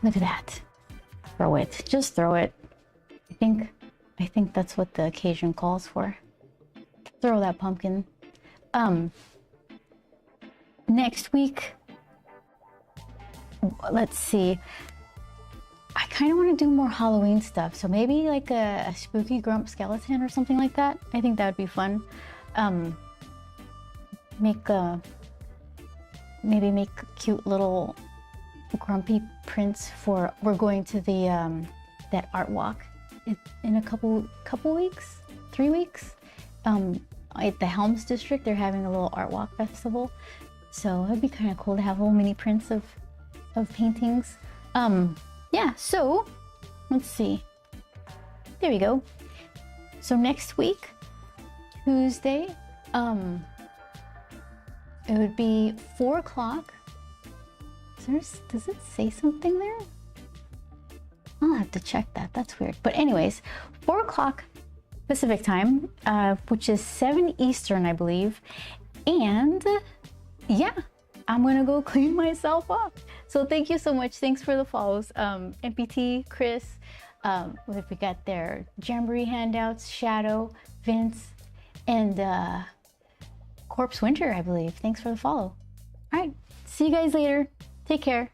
Look at that. Throw it. Just throw it. I think that's what the occasion calls for. Throw that pumpkin. Next week, let's see. I kind of want to do more Halloween stuff. So maybe like a spooky grump skeleton or something like that. I think that would be fun. Maybe make cute little grumpy prints for, we're going to the that art walk in a couple weeks, 3 weeks. At the Helms District, they're having a little art walk festival. So it'd be kind of cool to have little mini prints of paintings. Yeah, so let's see. There we go. So next week, Tuesday, it would be 4 o'clock. Does it say something there? I'll have to check that. That's weird. But anyways, 4 o'clock Pacific time, which is 7 Eastern, I believe. And yeah, I'm gonna go clean myself up. So thank you so much. Thanks for the follows. MPT, Chris, we got their Jamboree handouts, Shadow, Vince, and Corpse Winter, I believe. Thanks for the follow. All right, see you guys later. Take care.